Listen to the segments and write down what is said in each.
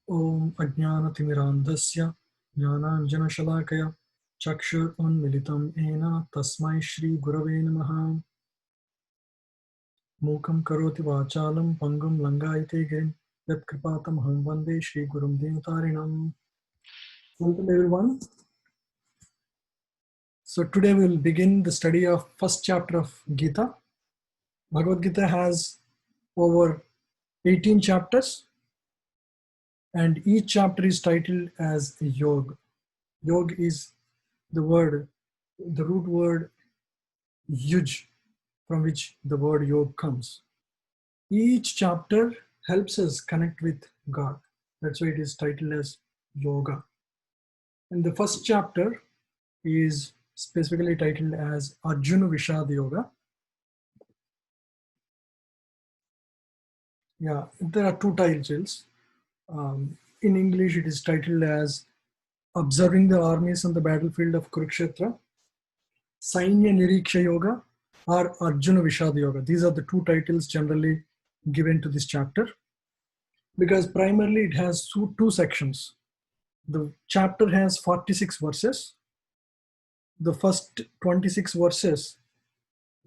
Om Ajnanathimirantasya Jnananjanashalakaya Chakshurunmilitam Ena Tasmai Shri Gurave Namaha. Mukam Karoti Vachalam Pangam Langaite Girim Yat Kripatam Ham Vande Shri Gurum Devatarinam. Welcome everyone. So today we will begin the study of first chapter of Gita. Bhagavad Gita has over 18 chapters and each chapter is titled as a yoga. Yoga is the root word yuj, from which the word yoga comes. Each chapter helps us connect with God. That's why it is titled as yoga. And the first chapter is specifically titled as Arjuna Vishad Yoga. Yeah, there are two titles. In English, it is titled as Observing the Armies on the Battlefield of Kurukshetra, Sainya Niriksha Yoga, or Arjuna Vishad Yoga. These are the two titles generally given to this chapter because primarily it has two sections. The chapter has 46 verses. The first 26 verses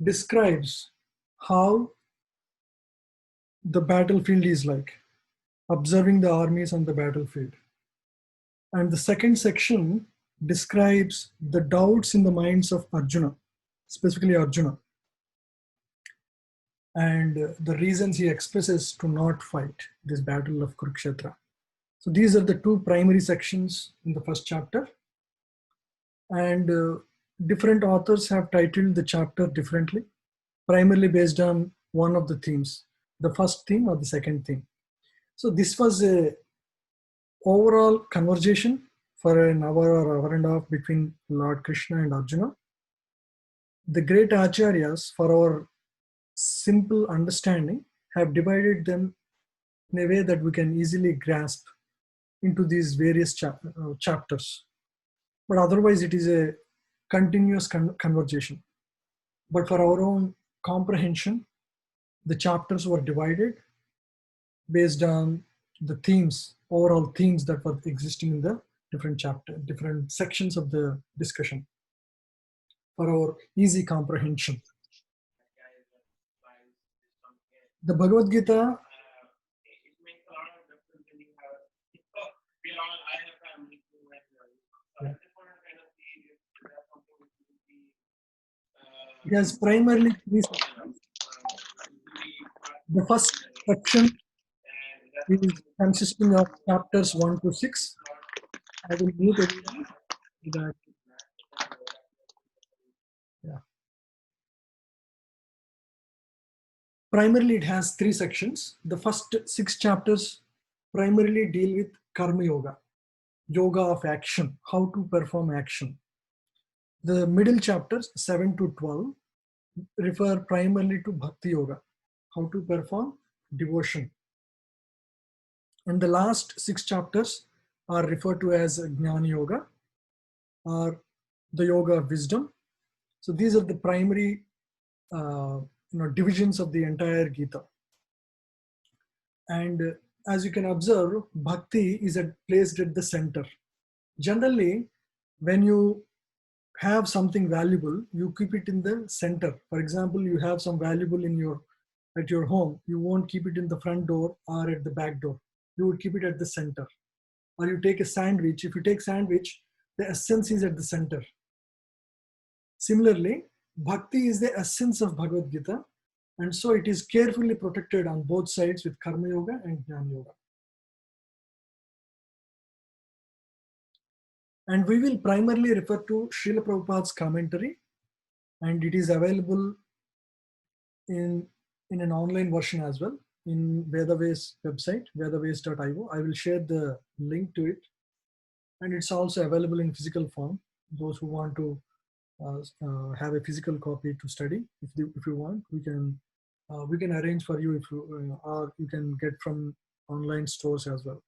describes how the battlefield is like, observing the armies on the battlefield. And the second section describes the doubts in the minds of Arjuna, specifically Arjuna, and the reasons he expresses to not fight this battle of Kurukshetra. So these are the two primary sections in the first chapter. And different authors have titled the chapter differently, primarily based on one of the themes, the first theme or the second theme. So this was a overall conversation for an hour or hour and a half between Lord Krishna and Arjuna. The great acharyas, for our simple understanding, have divided them in a way that we can easily grasp into these various chapters. But otherwise, it is a continuous conversation. But for our own comprehension, the chapters were divided based on the themes, overall themes that were existing in the different sections of the discussion for our easy comprehension. The Bhagavad Gita has primarily three sections. The first section is consisting of chapters 1 to 6. I will mute everyone so that. Yeah. Primarily, it has three sections. The first 6 chapters primarily deal with Karma Yoga, yoga of action, how to perform action. The middle chapters 7 to 12 refer primarily to Bhakti Yoga, how to perform devotion. And the last 6 chapters are referred to as Jnana Yoga or the Yoga of Wisdom. So these are the primary divisions of the entire Gita. And as you can observe, Bhakti is placed at the center. Generally, when you have something valuable, you keep it in the center. For example, you have some valuable at your home, you won't keep it in the front door or at the back door. You would keep it at the center. Or you take a sandwich. If you take sandwich, the essence is at the center. Similarly, Bhakti is the essence of Bhagavad Gita, and so it is carefully protected on both sides with Karma Yoga and Jnana Yoga. And we will primarily refer to Srila Prabhupada's commentary, and it is available in an online version as well in Vedaves website, vedaves.io. I will share the link to it, and it's also available in physical form. Those who want to have a physical copy to study, if you want, we can arrange for you, or you can get from online stores as well.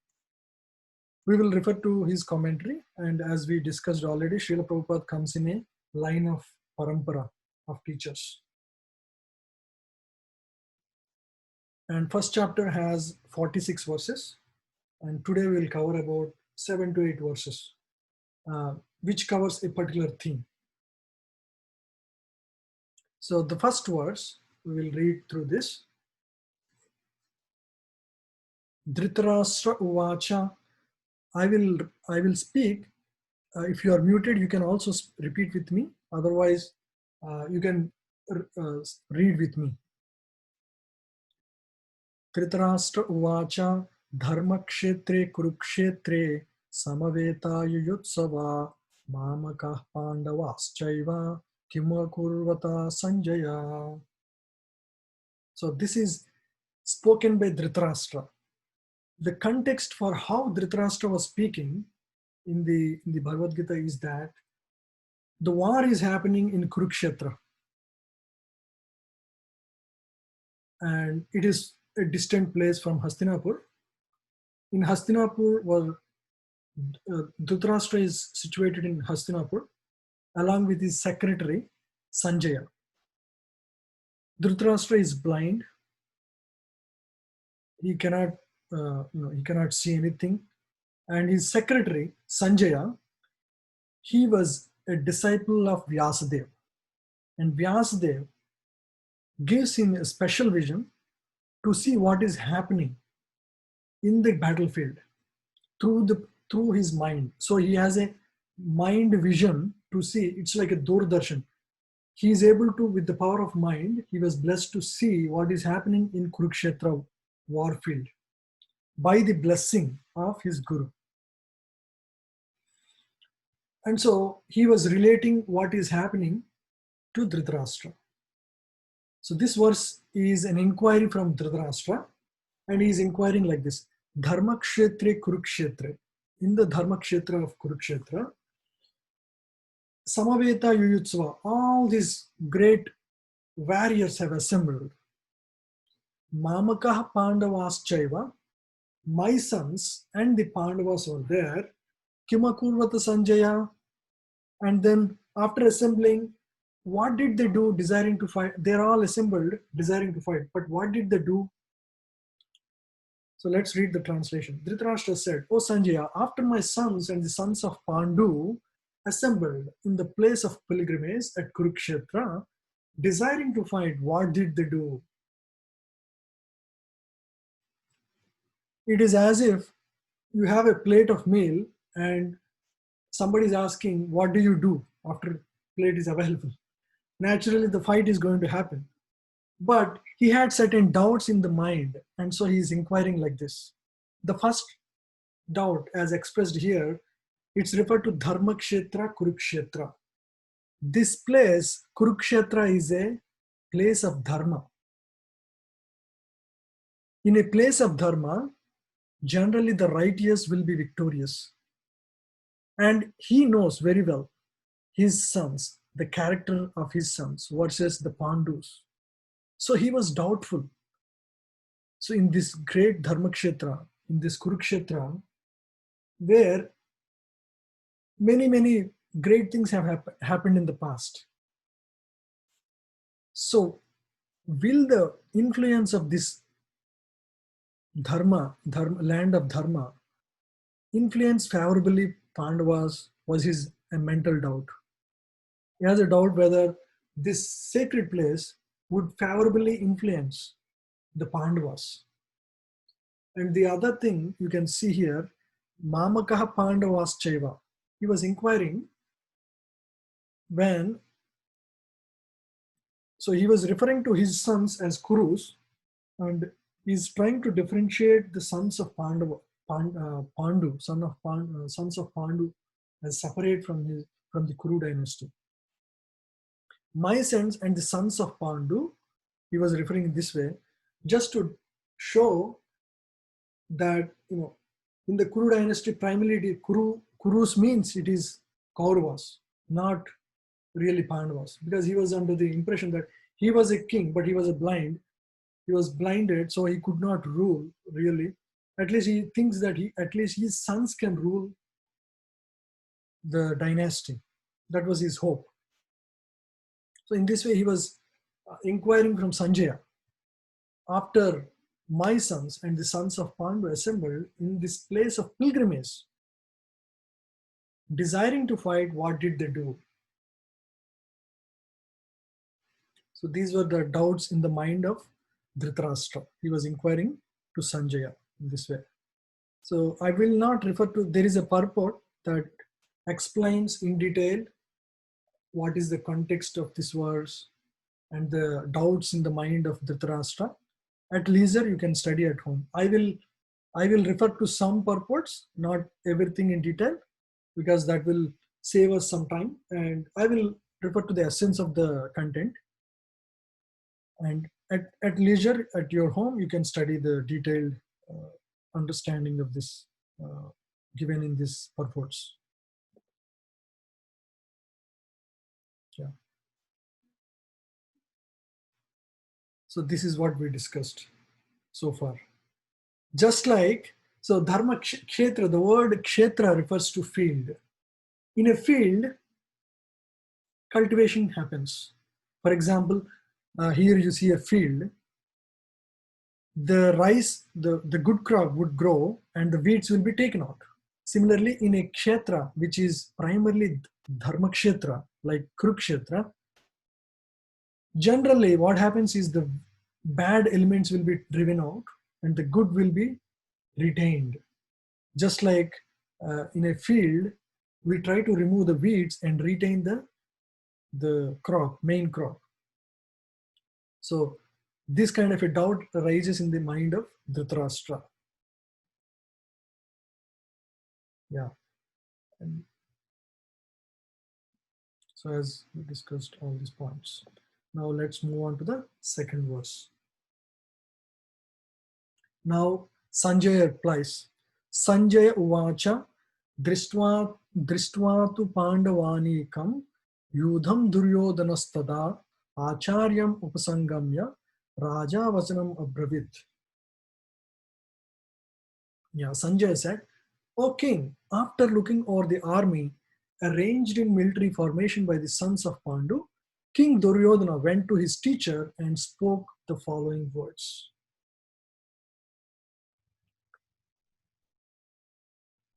We will refer to his commentary, and as we discussed already, Srila Prabhupada comes in a line of parampara of teachers. And first chapter has 46 verses, And today we will cover about 7 to 8 verses, which covers a particular theme. So the first verse, we will read through this. Dhritarashtra Uvacha. I will speak. If you are muted, you can also repeat with me. Otherwise, you can read with me. Dhritarashtra Uvacha Dharmakshetre Kurukshetre Samaveta Mamakah Pandavaschaiva Kimakurvata Sanjaya. So this is spoken by Dhritarashtra. The context for how Dhritarashtra was speaking in the Bhagavad Gita is that the war is happening in Kurukshetra, and it is a distant place from Hastinapur. In Hastinapur, Dhritarashtra is situated in Hastinapur along with his secretary Sanjaya. Dhritarashtra is blind. He cannot see anything, and his secretary Sanjaya, he was a disciple of Vyasadeva, and Vyasadeva gives him a special vision to see what is happening in the battlefield through his mind. So he has a mind vision to see. It's like a Doordarshan. He is able to, with the power of mind, he was blessed to see what is happening in Kurukshetra warfield by the blessing of his guru. And so he was relating what is happening to Dhritarashtra. So this verse is an inquiry from Dhritarashtra, and he is inquiring like this: Dharmakshetre Kurukshetre. In the Dharmakshetra of Kurukshetra, Samaveta Yuyutsva, all these great warriors have assembled. Mamakah Pandavaschaiva, my sons and the Pandavas were there. Kimakurvata Sanjaya. And then after assembling, what did they do desiring to fight? They're all assembled desiring to fight. But what did they do? So let's read the translation. Dhritarashtra said, O Sanjaya, after my sons and the sons of Pandu assembled in the place of pilgrimage at Kurukshetra, desiring to fight, what did they do? It is as if you have a plate of meal and somebody is asking, what do you do after plate is available? Naturally, the fight is going to happen. But he had certain doubts in the mind, and so he is inquiring like this. The first doubt, as expressed here, it's referred to Dharmakshetra, Kurukshetra. This place, Kurukshetra, is a place of Dharma. In a place of Dharma, generally the righteous will be victorious. And he knows very well his sons, the character of his sons versus the Pandus. So he was doubtful. So in this great Dharmakshetra, in this Kurukshetra, where many great things have happened in the past. So will the influence of this Dharma, land of Dharma, influence favorably Pandavas? Was his a mental doubt. He has a doubt whether this sacred place would favorably influence the Pandavas. And the other thing you can see here, Mamakaha Pandavaschaiva. He was inquiring when, so he was referring to his sons as Kurus, and he's trying to differentiate the sons of Pandu, sons of Pandu, as separate from the Kuru dynasty. My sons and the sons of Pandu, he was referring in this way, just to show that, in the Kuru dynasty, primarily Kurus means it is Kauravas, not really Pandavas, because he was under the impression that he was a king, but he was blind. He was blinded, so he could not rule really. At least he thinks that at least his sons can rule the dynasty. That was his hope. So in this way, he was inquiring from Sanjaya. After my sons and the sons of Pandu assembled in this place of pilgrimage, desiring to fight, what did they do? So these were the doubts in the mind of Dhritarashtra. He was inquiring to Sanjaya in this way. So I will not refer to, there is a purport that explains in detail what is the context of this verse and the doubts in the mind of Dhritarashtra. At leisure, you can study at home. I will refer to some purports, not everything in detail, because that will save us some time. And I will refer to the essence of the content. And at leisure, at your home, you can study the detailed understanding of this given in these purports. Yeah. So this is what we discussed so far. Just like, so dharma kshetra, the word kshetra refers to field. In a field, cultivation happens. For example, here you see a field. The rice, the good crop would grow and the weeds will be taken out. Similarly, in a kshetra, which is primarily dharma kshetra, like Kurukshetra, generally what happens is the bad elements will be driven out and the good will be retained. Just like in a field, we try to remove the weeds and retain the crop, main crop. So this kind of a doubt arises in the mind of Dhritarashtra. Yeah. And so as we discussed all these points. Now let's move on to the second verse. Now Sanjaya replies, Sanjaya uvacha drishtva tu pandavanekam yudham duryodhanastada acharyam upasangamya raja vasanam abravit. Yeah, Sanjaya said, O king, after looking over the army arranged in military formation by the sons of Pandu, King Duryodhana went to his teacher and spoke the following words.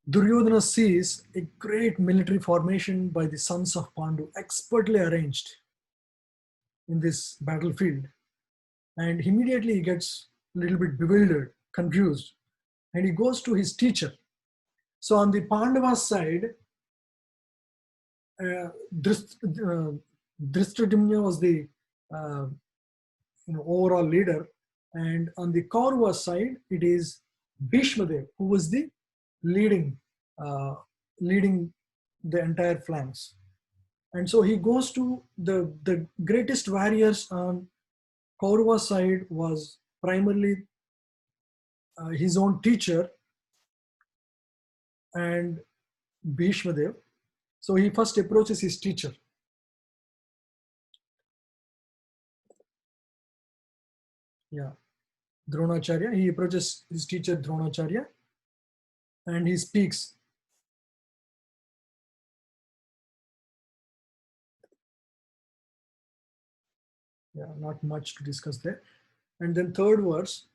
Duryodhana sees a great military formation by the sons of Pandu, expertly arranged in this battlefield. And immediately he gets a little bit bewildered, confused, and he goes to his teacher. So on the Pandava side, Dhristadyumna was the overall leader, and on the Kaurava side, it is Bhishmadev who was the leading the entire flanks. And so he goes to the greatest warriors on Kaurava side was primarily his own teacher and Bhishmadev. So he first approaches his teacher. Yeah, Dronacharya. He approaches his teacher Dronacharya and he speaks. Yeah, not much to discuss there. And then third verse,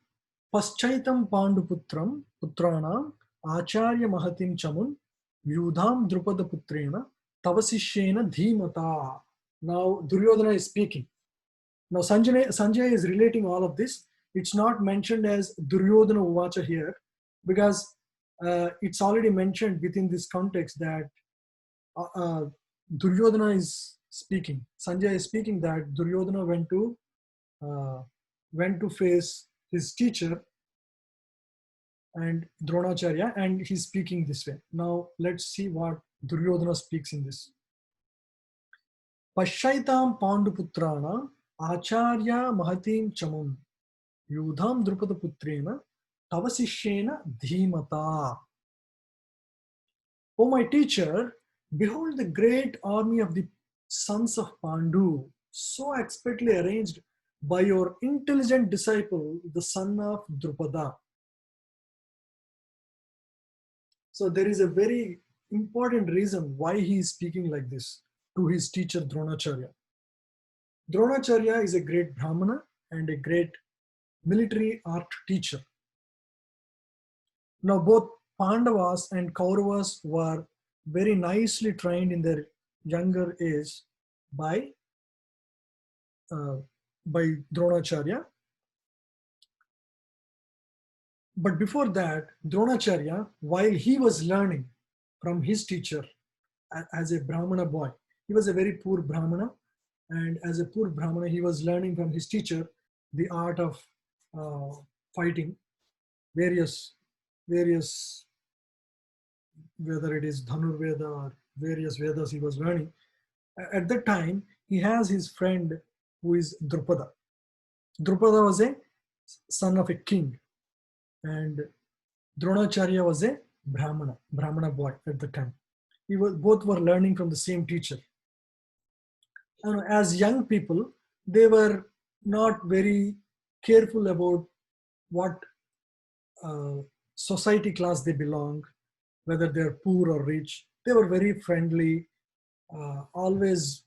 Paschaitam Panduputram Putranam Acharya Mahatim Chamun Vyudham Drupada Putrena Tavasishena Dhimata. Now Duryodhana is speaking. Now Sanjay is relating all of this. It's not mentioned as Duryodhana Uvacha here because it's already mentioned within this context that Duryodhana is speaking. Sanjay is speaking that Duryodhana went to face his teacher and Dronacharya, and he's speaking this way. Now let's see what Duryodhana speaks in this. Pashaitam Panduputrana Acharya Mahatim Chamun Yudham Drupada Putrena Tavasishena Dhimata. O my teacher, behold the great army of the sons of Pandu, so expertly arranged by your intelligent disciple, the son of Drupada. So there is a very important reason why he is speaking like this to his teacher Dronacharya. Dronacharya is a great Brahmana and a great military art teacher. Now both Pandavas and Kauravas were very nicely trained in their younger age by uh, Dronacharya. But before that, Dronacharya, while he was learning from his teacher as a Brahmana boy, he was a very poor Brahmana, and as a poor Brahmana, he was learning from his teacher the art of uh, fighting various, whether it is Dhanurveda or various Vedas he was learning. At that time, he has his friend who is Drupada. Drupada was a son of a king, and Dronacharya was a Brahmana boy at the time. Both were learning from the same teacher. And as young people, they were not very careful about what society class they belong, whether they're poor or rich. They were very friendly, always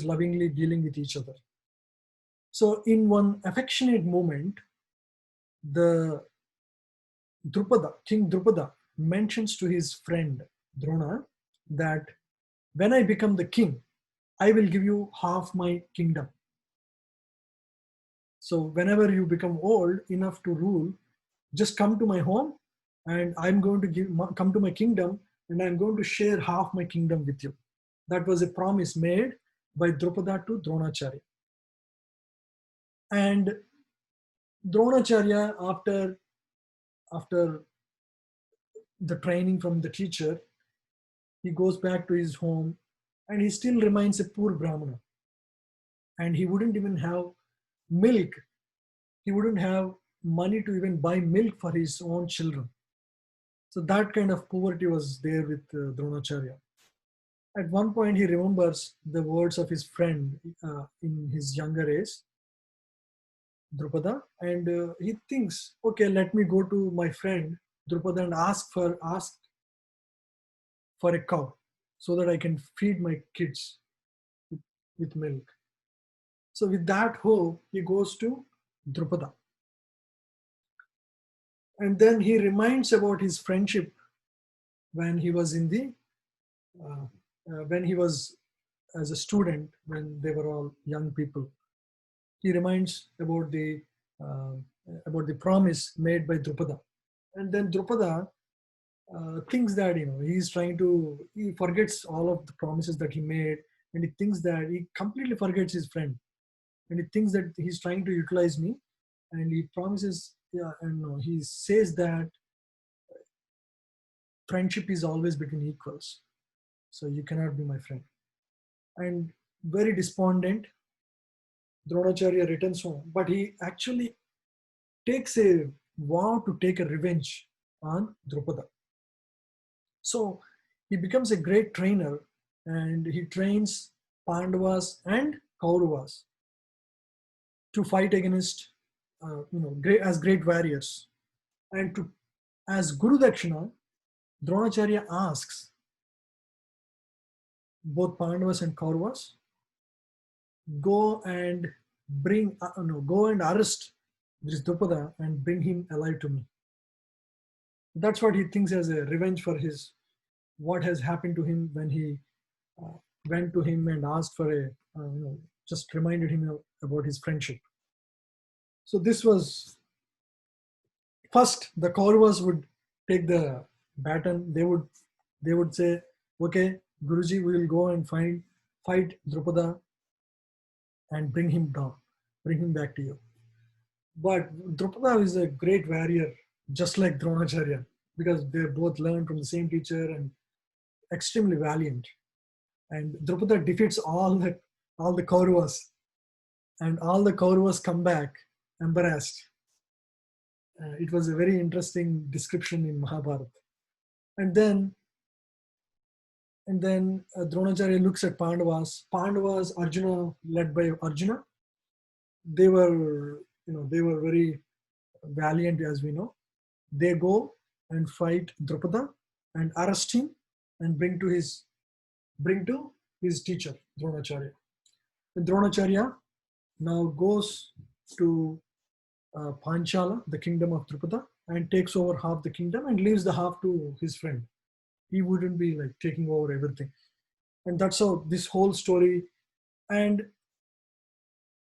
lovingly dealing with each other. So in one affectionate moment, the King Drupada mentions to his friend Drona that when I become the king, I will give you half my kingdom. So whenever you become old enough to rule, just come to my home and I'm going to come to my kingdom and I'm going to share half my kingdom with you. That was a promise made by Drupada to Dronacharya. And Dronacharya, after the training from the teacher, he goes back to his home and he still remains a poor Brahmana. And he wouldn't even have milk. He wouldn't have money to even buy milk for his own children. So that kind of poverty was there with Dronacharya. At one point, he remembers the words of his friend in his younger age, Drupada, and he thinks, okay, let me go to my friend Drupada and ask for a cow so that I can feed my kids with milk. So with that hope, he goes to Drupada. And then he reminds about his friendship when he was when he was as a student, when they were all young people. He reminds about the promise made by Drupada. And then Drupada thinks that he forgets all of the promises that he made, and he thinks that he completely forgets his friend, and he thinks that he's trying to utilize me, and he promises, and he says that friendship is always between equals, so you cannot be my friend. And very despondent, Dronacharya returns home, but he actually takes a vow to take a revenge on Drupada. So he becomes a great trainer, and he trains Pandavas and Kauravas to fight against, great warriors. And as Guru Dakshina, Dronacharya asks both Pandavas and Kauravas, go and arrest this Drupada and bring him alive to me. That's what he thinks as a revenge for what has happened to him when he went to him and asked for just reminded him about his friendship. So this was first, the Kauravas would take the baton. They would say, okay, Guruji, we will go and fight Drupada and bring him back to you. But Drupada is a great warrior, just like Dronacharya, because they both learned from the same teacher and extremely valiant. And Drupada defeats all the Kauravas, and all the Kauravas come back embarrassed. It was a very interesting description in Mahabharata. And then Dronacharya looks at Pandavas. Pandavas, Arjuna, led by Arjuna, they were very valiant, as we know. They go and fight Drupada and arrest him and bring to his teacher, Dronacharya. And Dronacharya now goes to Panchala, the kingdom of Drupada, and takes over half the kingdom and leaves the half to his friend. He wouldn't be like taking over everything. And that's how this whole story. And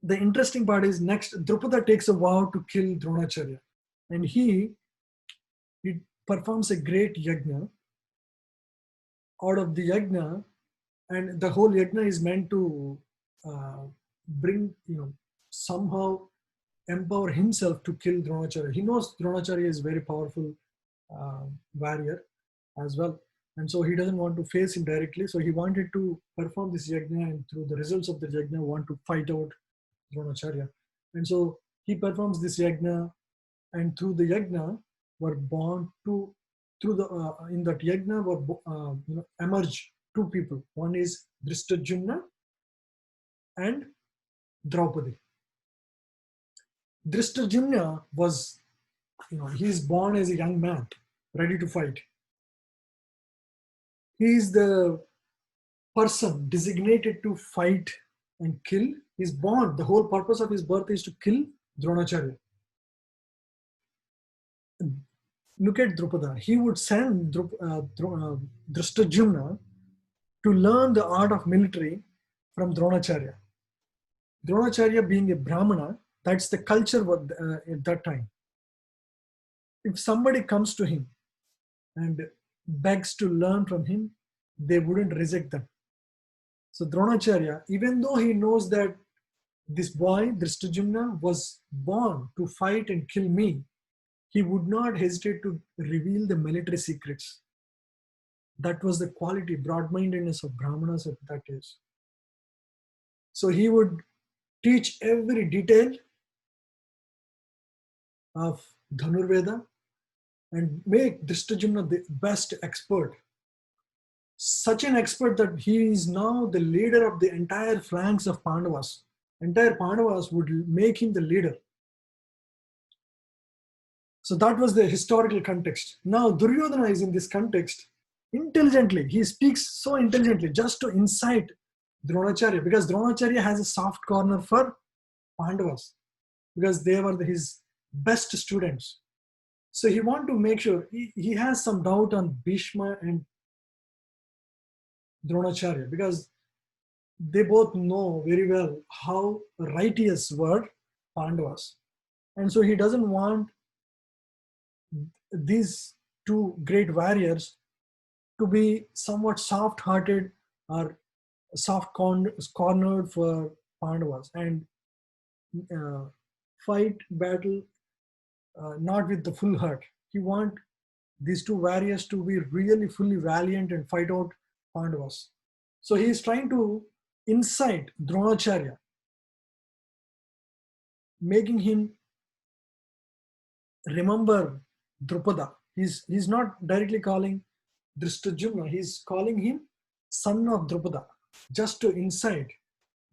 the interesting part is next, Drupada takes a vow to kill Dronacharya. And he performs a great yajna. Out of the yajna, and the whole yajna is meant to bring, somehow empower himself to kill Dronacharya. He knows Dronacharya is very powerful warrior as well. And so he doesn't want to face him directly. So he wanted to perform this yajna, and through the results of the yajna, want to fight out Dronacharya. And so he performs this yajna, and through the yajna were born to, through the, in that yajna were emerge two people. One is Drishtadyumna and Draupadi. Drishtadyumna was, he is born as a young man, ready to fight. He is the person designated to fight and kill. He's born, the whole purpose of his birth is to kill Dronacharya. Look at Drupada. He would send Drishtadyumna to learn the art of military from Dronacharya. Dronacharya being a Brahmana, that's the culture at that time. If somebody comes to him and begs to learn from him, they wouldn't reject them. So Dronacharya, even though he knows that this boy, Drishtadyumna, was born to fight and kill me, he would not hesitate to reveal the military secrets. That was the quality, broad-mindedness of Brahmanas at that age. So he would teach every detail of Dhanurveda and make Drishtadyumna the best expert. Such an expert that he is now the leader of the entire flanks of Pandavas. Entire Pandavas would make him the leader. So that was the historical context. Now Duryodhana is in this context intelligently. He speaks so intelligently just to incite Dronacharya, because Dronacharya has a soft corner for Pandavas because they were his best students. So he wants to make sure he has some doubt on Bhishma and Dronacharya because they both know very well how righteous were Pandavas. And so he doesn't want these two great warriors to be somewhat soft-hearted or soft-cornered for Pandavas and fight battle not with the full heart. He wants these two warriors to be really fully valiant and fight out Pandavas. So he is trying to incite Dronacharya, making him remember Drupada. He's not directly calling Drishtadyumna, he's calling him son of Drupada, just to incite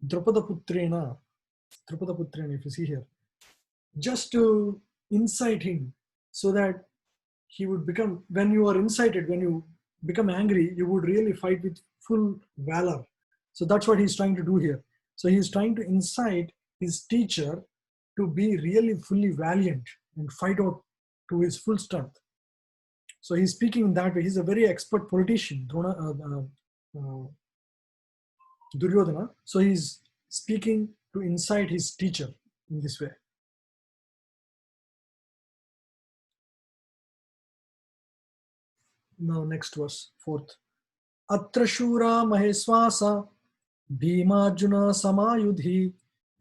Drupada Putrena, if you see here, just to incite him so that he would become, when you are incited, when you become angry, you would really fight with full valor. So that's what he's trying to do here. So he's trying to incite his teacher to be really fully valiant and fight out to his full strength. So he's speaking in that way. He's a very expert politician, Duryodhana. So he's speaking to incite his teacher in this way. Now next verse, 4th. Atra shura maheswasa bhimarjuna samayudhi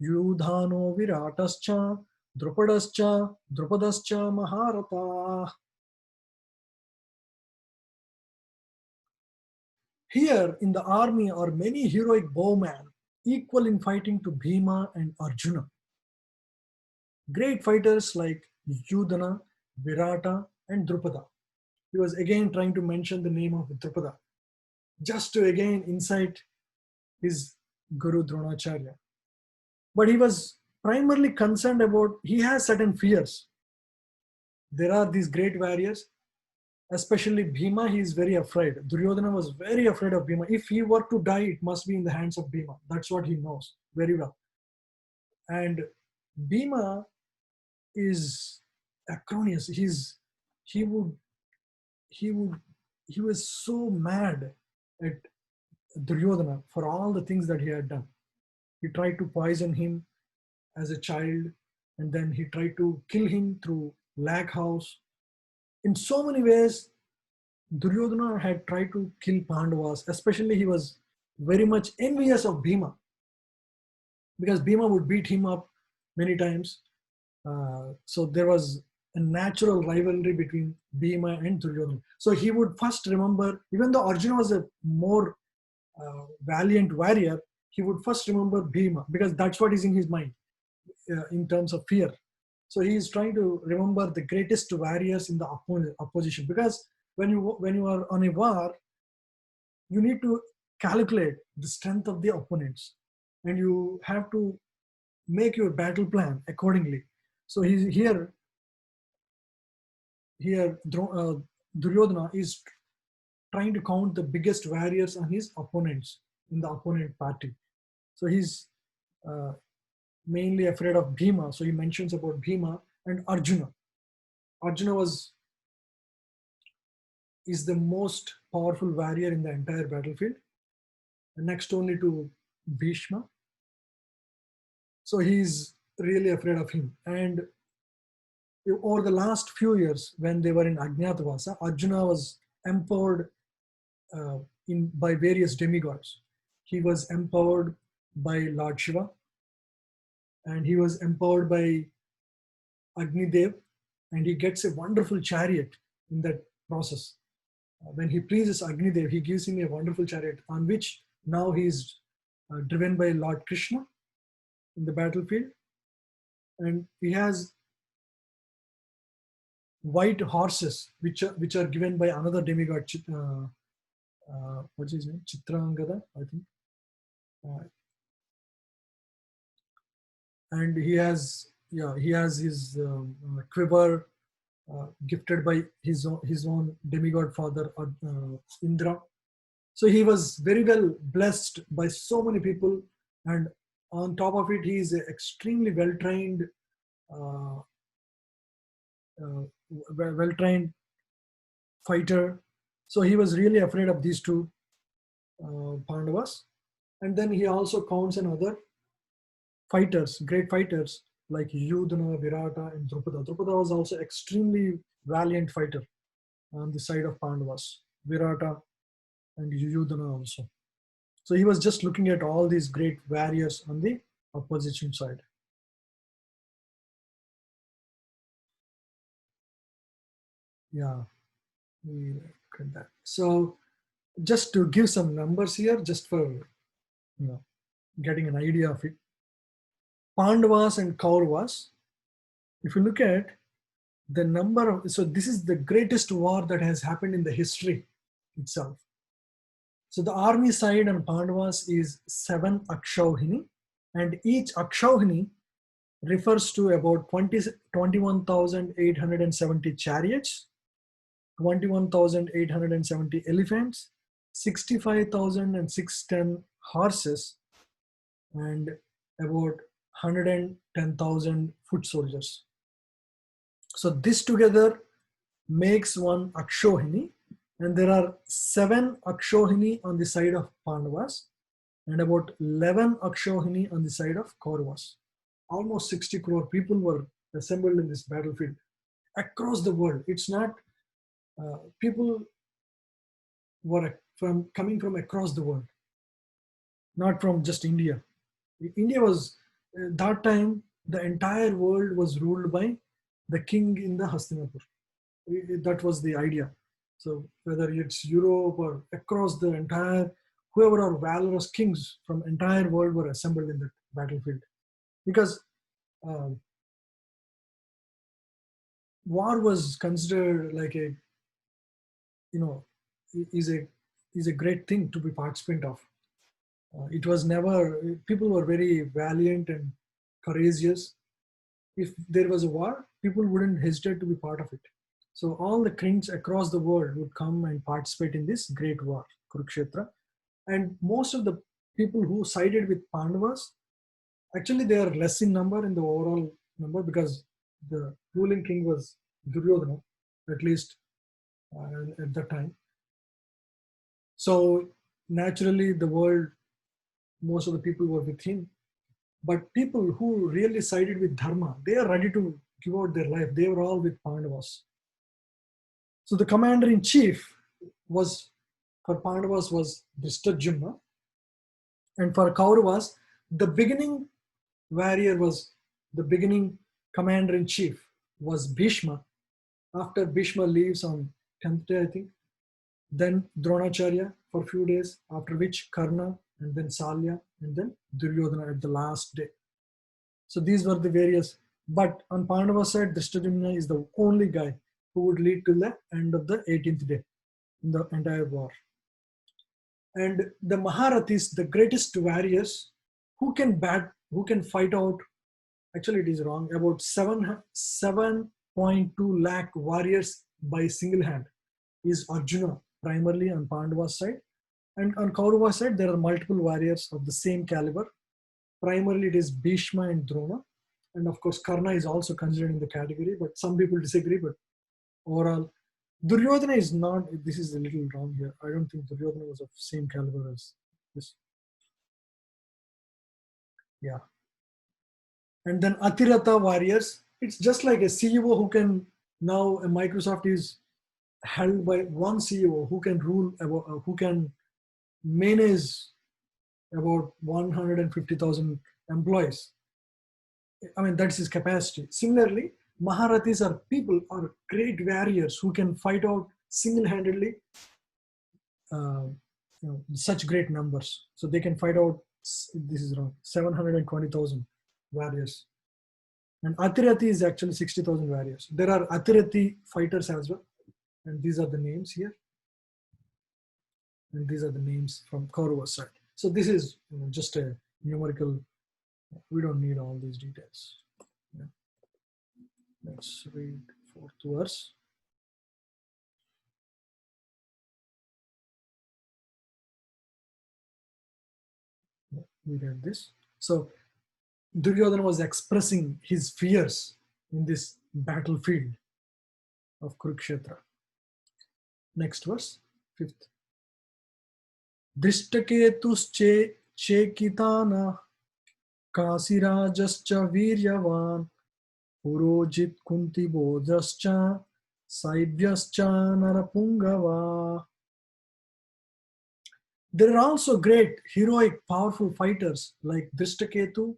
yudhano viratascha drupadascha maharata. Here in the army are many heroic bowmen, equal in fighting to Bhima and Arjuna. Great fighters like Yudhana, Virata and Drupada. He was again trying to mention the name of Drupada, just to again incite his Guru Dronacharya. But he was primarily concerned about, he has certain fears. There are these great warriors, especially Bhima, he is very afraid. Duryodhana was very afraid of Bhima. If he were to die, it must be in the hands of Bhima. That's what he knows very well. And Bhima is Acroneus. He would he would he was so mad at Duryodhana for all the things that he had done. He tried to poison him as a child, and then he tried to kill him through Lag House. In so many ways, Duryodhana had tried to kill Pandavas. Especially, he was very much envious of Bhima, because Bhima would beat him up many times. So there was a natural rivalry between Bhima and Duryodhana. So he would first remember, even though Arjuna was a more valiant warrior, he would first remember Bhima, because that's what is in his mind in terms of fear. So he is trying to remember the greatest warriors in the opposition, because when you are on a war, you need to calculate the strength of the opponents, and you have to make your battle plan accordingly. So he's here Duryodhana is trying to count the biggest warriors on his opponents in the opponent party. So he's mainly afraid of Bhima. So he mentions about Bhima and Arjuna. Arjuna is the most powerful warrior in the entire battlefield, next only to Bhishma. So he's really afraid of him. And over the last few years, when they were in Ajnatavasa, Arjuna was empowered by various demigods. He was empowered by Lord Shiva, and he was empowered by Agnidev, and he gets a wonderful chariot in that process. When he pleases Agnidev, he gives him a wonderful chariot on which now he is driven by Lord Krishna in the battlefield. And he has white horses which are given by another demigod, what's his name? Chitrangada, I think. And he has his quiver gifted by his own demigod father, Indra. So he was very well blessed by so many people, and on top of it, he is an extremely well-trained fighter. So he was really afraid of these two Pandavas. And then he also counts another fighters, great fighters like Yudhana, Virata, and Drupada. Drupada was also extremely valiant fighter on the side of Pandavas. Virata and Yudhana also. So he was just looking at all these great warriors on the opposition side. Yeah, we look at that. So just to give some numbers here, just for getting an idea of it. Pandavas and Kauravas, if you look at the number of, so this is the greatest war that has happened in the history itself. So the army side on Pandavas is 7 Akshauhini, and each Akshauhini refers to about 21,870 chariots, 21,870 elephants, 65,610 horses, and about 110,000 foot soldiers. So this together makes one Akshauhini, and there are 7 Akshauhini on the side of Pandavas and about 11 Akshauhini on the side of Kauravas. Almost 60 crore people were assembled in this battlefield across the world. It's not people were coming from across the world, not from just India. India was that time, the entire world was ruled by the king in the Hastinapur. That was the idea. So whether it's Europe or across the entire, whoever are valorous kings from entire world were assembled in that battlefield, because war was considered like is a great thing to be participant of. It was never, people were very valiant and courageous. If there was a war, people wouldn't hesitate to be part of it. So all the kings across the world would come and participate in this great war, Kurukshetra. And most of the people who sided with Pandavas, actually they are less in number in the overall number, because the ruling king was Duryodhana, at least at that time. So naturally, the world, most of the people were with him. But people who really sided with Dharma, they are ready to give out their life. They were all with Pandavas. So the commander in chief was, for Pandavas, was Drishtadyumna, and for Kauravas, the beginning warrior was, the beginning commander in chief was Bhishma. After Bhishma leaves on 10th day, I think, then Dronacharya for a few days, after which Karna, and then Salya, and then Duryodhana at the last day. So these were the various, but on Pandava side, Drishtadyumna is the only guy who would lead till the end of the 18th day in the entire war. And the Maharathis, the greatest warriors, who can fight out, actually it is wrong, about 7.2 lakh warriors by single hand is Arjuna, primarily on Pandava side. And on Kaurava side, there are multiple warriors of the same caliber. Primarily, it is Bhishma and Drona. And of course, Karna is also considered in the category, but some people disagree. But overall, Duryodhana is not, this is a little wrong here. I don't think Duryodhana was of same caliber as this. Yeah. And then Atirata warriors, it's just like a CEO who can, now Microsoft is held by one CEO who can rule, who can manage about 150,000 employees. I mean, that's his capacity. Similarly, Maharathis are people, are great warriors who can fight out single-handedly such great numbers. So they can fight out, this is wrong, 720,000 warriors. And Atirati is actually 60,000 warriors. There are Atirati fighters as well. And these are the names here. And these are the names from Kaurava side. So this is just a numerical, we don't need all these details. Yeah. Let's read 4th verse. We read this. So Duryodhana was expressing his fears in this battlefield of Kurukshetra. Next verse, 5th. Drishtaketusche Chekitana Kasirajascha Viryavan Purojit Kunti Bodhascha Saibhyascha Narapungava. There are also great, heroic, powerful fighters like Drishtaketu,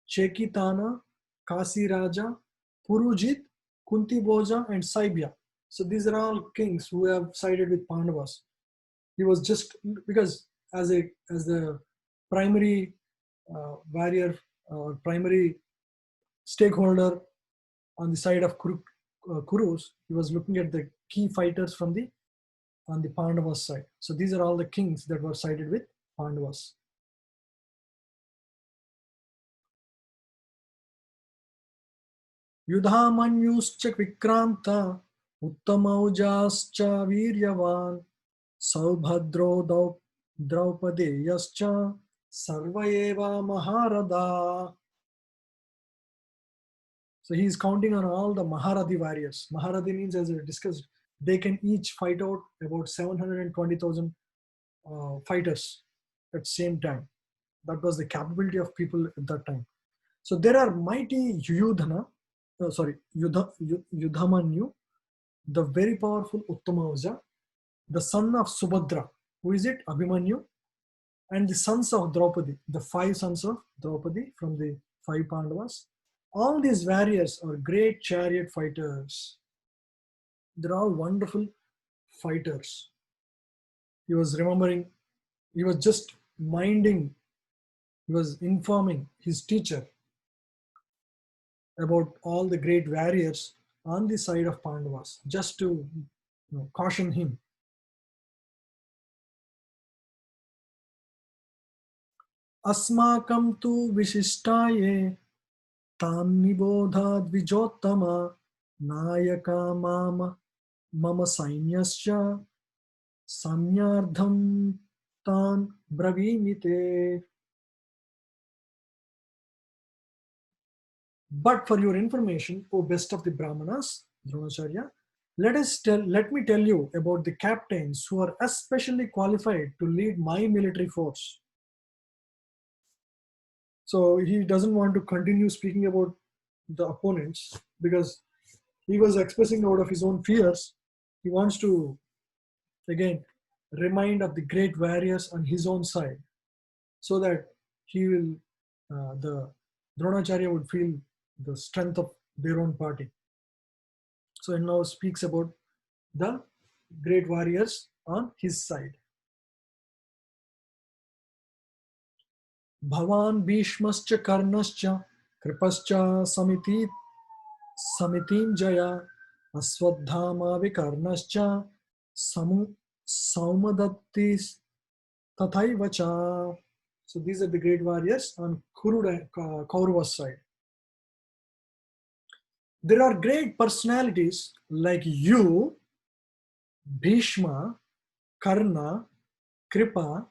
Chekitana, Kasiraja, Purujit, Kuntibhoja, and Saibhya. So these are all kings who have sided with Pandavas. He was just, because as the primary warrior or primary stakeholder on the side of Kurus, he was looking at the key fighters from on the Pandavas side. So these are all the kings that were sided with Pandavas. Yudhamanyuscha Vikranta Uttamaujascha Viryavan Saubhadro Draupadeyascha Sarvaeva Maharada. So he is counting on all the Maharadi warriors. Maharadi means, as we discussed, they can each fight out about 720,000 fighters at same time. That was the capability of people at that time. So there are mighty Yudhamanyu, the very powerful Uttamauja, the son of Subhadra. Who is it? Abhimanyu. And the sons of Draupadi, the 5 sons of Draupadi from the 5 Pandavas. All these warriors are great chariot fighters. They're all wonderful fighters. He was remembering, he was just minding, he was informing his teacher about all the great warriors on the side of Pandavas, just to caution him. Asmakam tu vishishtaye tam nibodha dvijottama nayaka mama sainyasya samyardham tan bravimite. But for your information, O best of the Brahmanas, Dronacharya, let me tell you about the captains who are especially qualified to lead my military force. So he doesn't want to continue speaking about the opponents because he was expressing out of his own fears. He wants to again remind of the great warriors on his own side, so that he will the Dronacharya would feel the strength of their own party. So he now speaks about the great warriors on his side. Bhavan Bhishmascha Karnascha Kripascha Samitim Jaya Aswadhama Vikarnascha Saumadattis Tathaivacha. So these are the great warriors on Kaurava's side. There are great personalities like you, Bhishma, Karna, Kripa,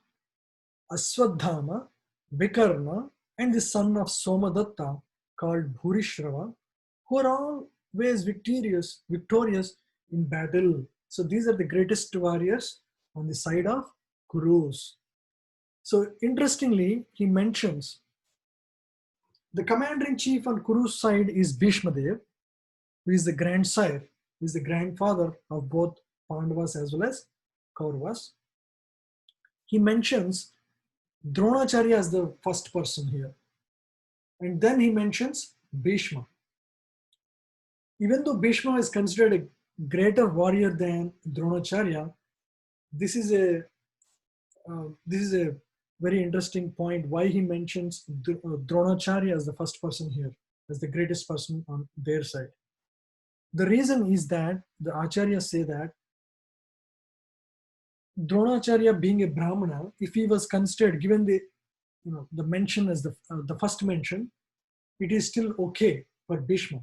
Aswadhama, Vikarna, and the son of Somadatta called Bhurishrava, who are always victorious in battle. So these are the greatest warriors on the side of Kurus. So interestingly, he mentions the commander-in-chief on Kuru's side is Bhishmadev, who is the grandsire, who is the grandfather of both Pandavas as well as Kauravas. He mentions Dronacharya as the first person here. And then he mentions Bhishma. Even though Bhishma is considered a greater warrior than Dronacharya, this is a very interesting point why he mentions Dronacharya as the first person here, as the greatest person on their side. The reason is that the Acharyas say that Dronacharya being a Brahmana, if he was considered, given the the mention as the first mention, it is still okay for Bhishma.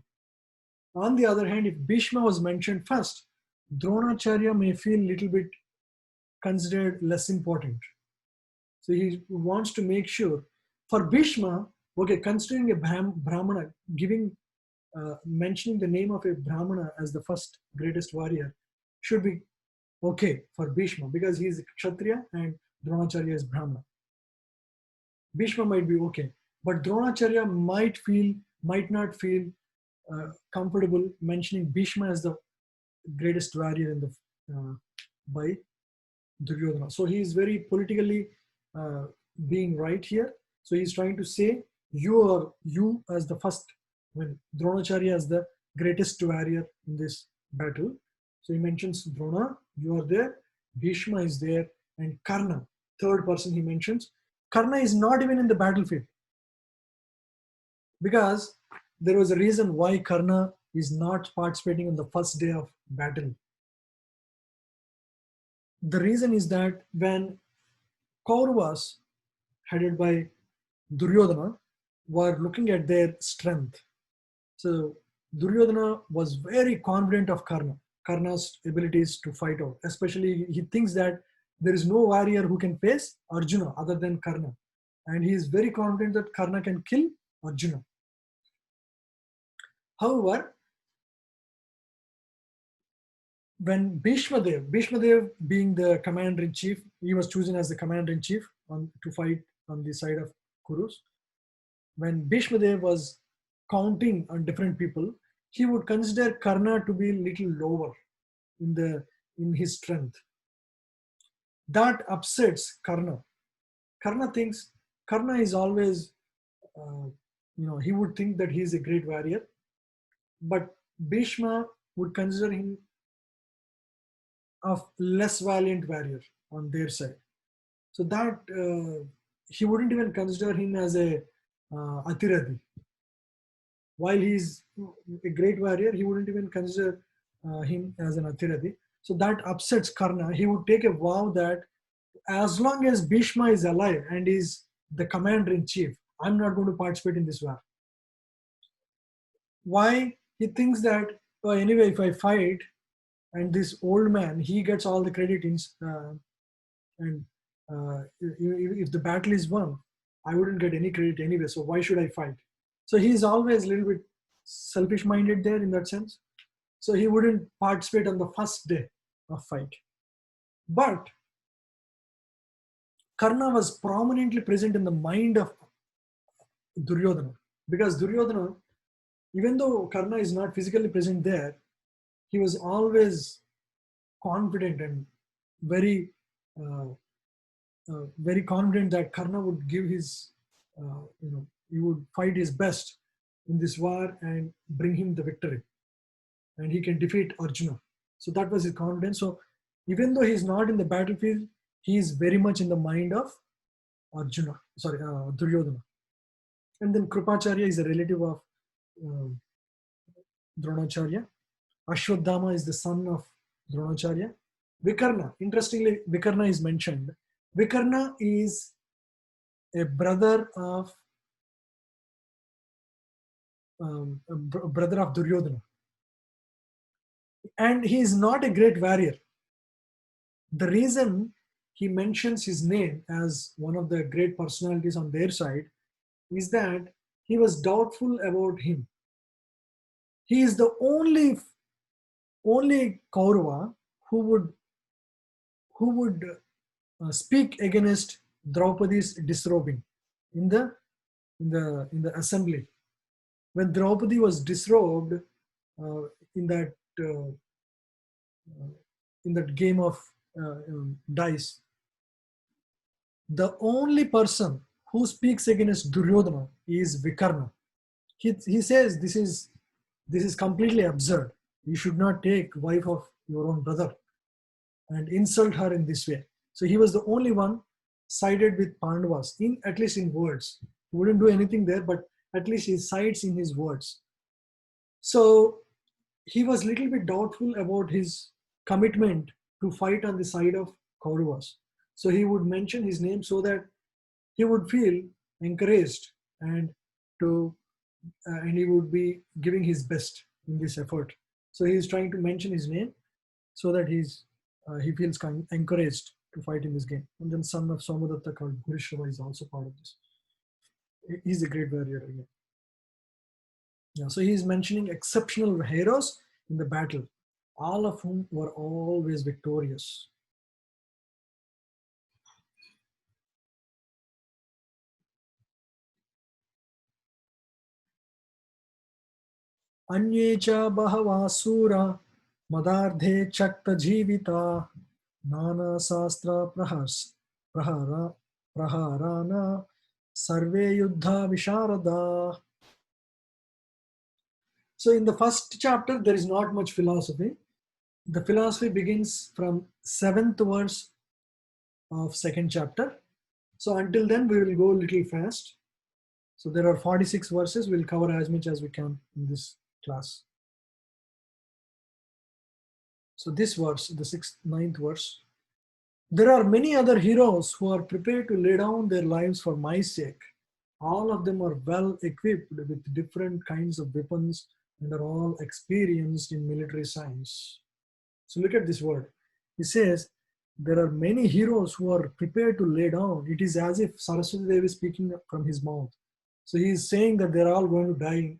On the other hand, if Bhishma was mentioned first, Dronacharya may feel little bit considered less important. So he wants to make sure for Bhishma, okay, considering a Brahmana, mentioning the name of a Brahmana as the first greatest warrior should be okay for Bhishma because he is Kshatriya and Dronacharya is Brahmana. Bhishma might be okay, but Dronacharya might not feel comfortable mentioning Bhishma as the greatest warrior in the by Duryodhana. So he is very politically being right here. So he's trying to say you as the first, when Dronacharya as the greatest warrior in this battle. So he mentions Drona, you are there, Bhishma is there, and Karna, third person he mentions. Karna is not even in the battlefield because there was a reason why Karna is not participating on the first day of battle. The reason is that when Kauravas, headed by Duryodhana, were looking at their strength, so Duryodhana was very confident of Karna's abilities to fight out. Especially, he thinks that there is no warrior who can face Arjuna other than Karna. And he is very confident that Karna can kill Arjuna. However, when Bhishmadev being the commander-in-chief, he was chosen as the commander-in-chief to fight on the side of Kurus. When Bhishmadev was counting on different people, he would consider Karna to be little lower in his strength. That upsets Karna. Karna thinks Karna is always, he would think that he is a great warrior, but Bhishma would consider him of less valiant warrior on their side. So that he wouldn't even consider him as a Atiradi. While he's a great warrior, he wouldn't even consider him as an Atiradi. So that upsets Karna. He would take a vow that as long as Bhishma is alive and is the commander-in-chief, I'm not going to participate in this war. Why? He thinks that, anyway, if I fight and this old man, he gets all the credit and if the battle is won, I wouldn't get any credit anyway, so why should I fight? So he's always a little bit selfish-minded there in that sense. So he wouldn't participate on the first day of fight. But Karna was prominently present in the mind of Duryodhana, because Duryodhana, even though Karna is not physically present there, he was always confident and very, very confident that Karna would give his, he would fight his best in this war and bring him the victory, and he can defeat Arjuna. So that was his confidence. So even though he's not in the battlefield, he is very much in the mind of Duryodhana. And then Krupacharya is a relative of Dronacharya. Ashwadhama is the son of Dronacharya. Vikarna, interestingly, Vikarna is mentioned. Vikarna is a brother of Duryodhana. And he is not a great warrior. The reason he mentions his name as one of the great personalities on their side is that he was doubtful about him. He is the only Kaurava who would speak against Draupadi's disrobing in the assembly. When Draupadi was disrobed in that game of dice, the only person who speaks against Duryodhana is Vikarna. He says this is completely absurd. You should not take wife of your own brother and insult her in this way. So he was the only one sided with Pandavas, at least in words. He wouldn't do anything there, but at least he sides in his words. So he was a little bit doubtful about his commitment to fight on the side of Kauravas. So he would mention his name so that he would feel encouraged and he would be giving his best in this effort. So he is trying to mention his name so that he feels encouraged to fight in this game. And then son of Somadatta called Bhurishrava is also part of this. He's a great warrior again. Yeah, so he is mentioning exceptional heroes in the battle, all of whom were always victorious. Anye cha bahava sura madardhe chakta jivita nana sastra praharana sarve yuddha visharada. So in the first chapter, there is not much philosophy. The philosophy begins from 7th verse of 2nd chapter. So until then, we will go a little fast. So there are 46 verses. We'll cover as much as we can in this class. So this verse, the 9th verse. There are many other heroes who are prepared to lay down their lives for my sake. All of them are well equipped with different kinds of weapons and are all experienced in military science. So look at this word. He says, there are many heroes who are prepared to lay down. It is as if Saraswati Devi is speaking from his mouth. So he is saying that they're all going to die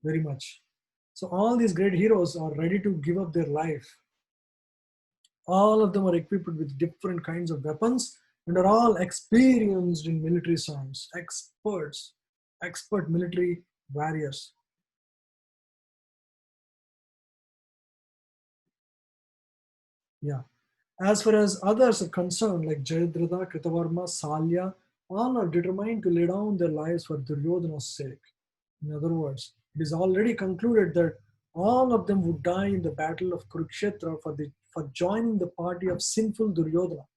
very much. So all these great heroes are ready to give up their life. All of them are equipped with different kinds of weapons and are all experienced in military science. Expert military warriors. Yeah. As far as others are concerned, like Jayadratha, Kritavarma, Salya, all are determined to lay down their lives for Duryodhana's sake. In other words, it is already concluded that all of them would die in the battle of Kurukshetra for joining the party of sinful Duryodhana.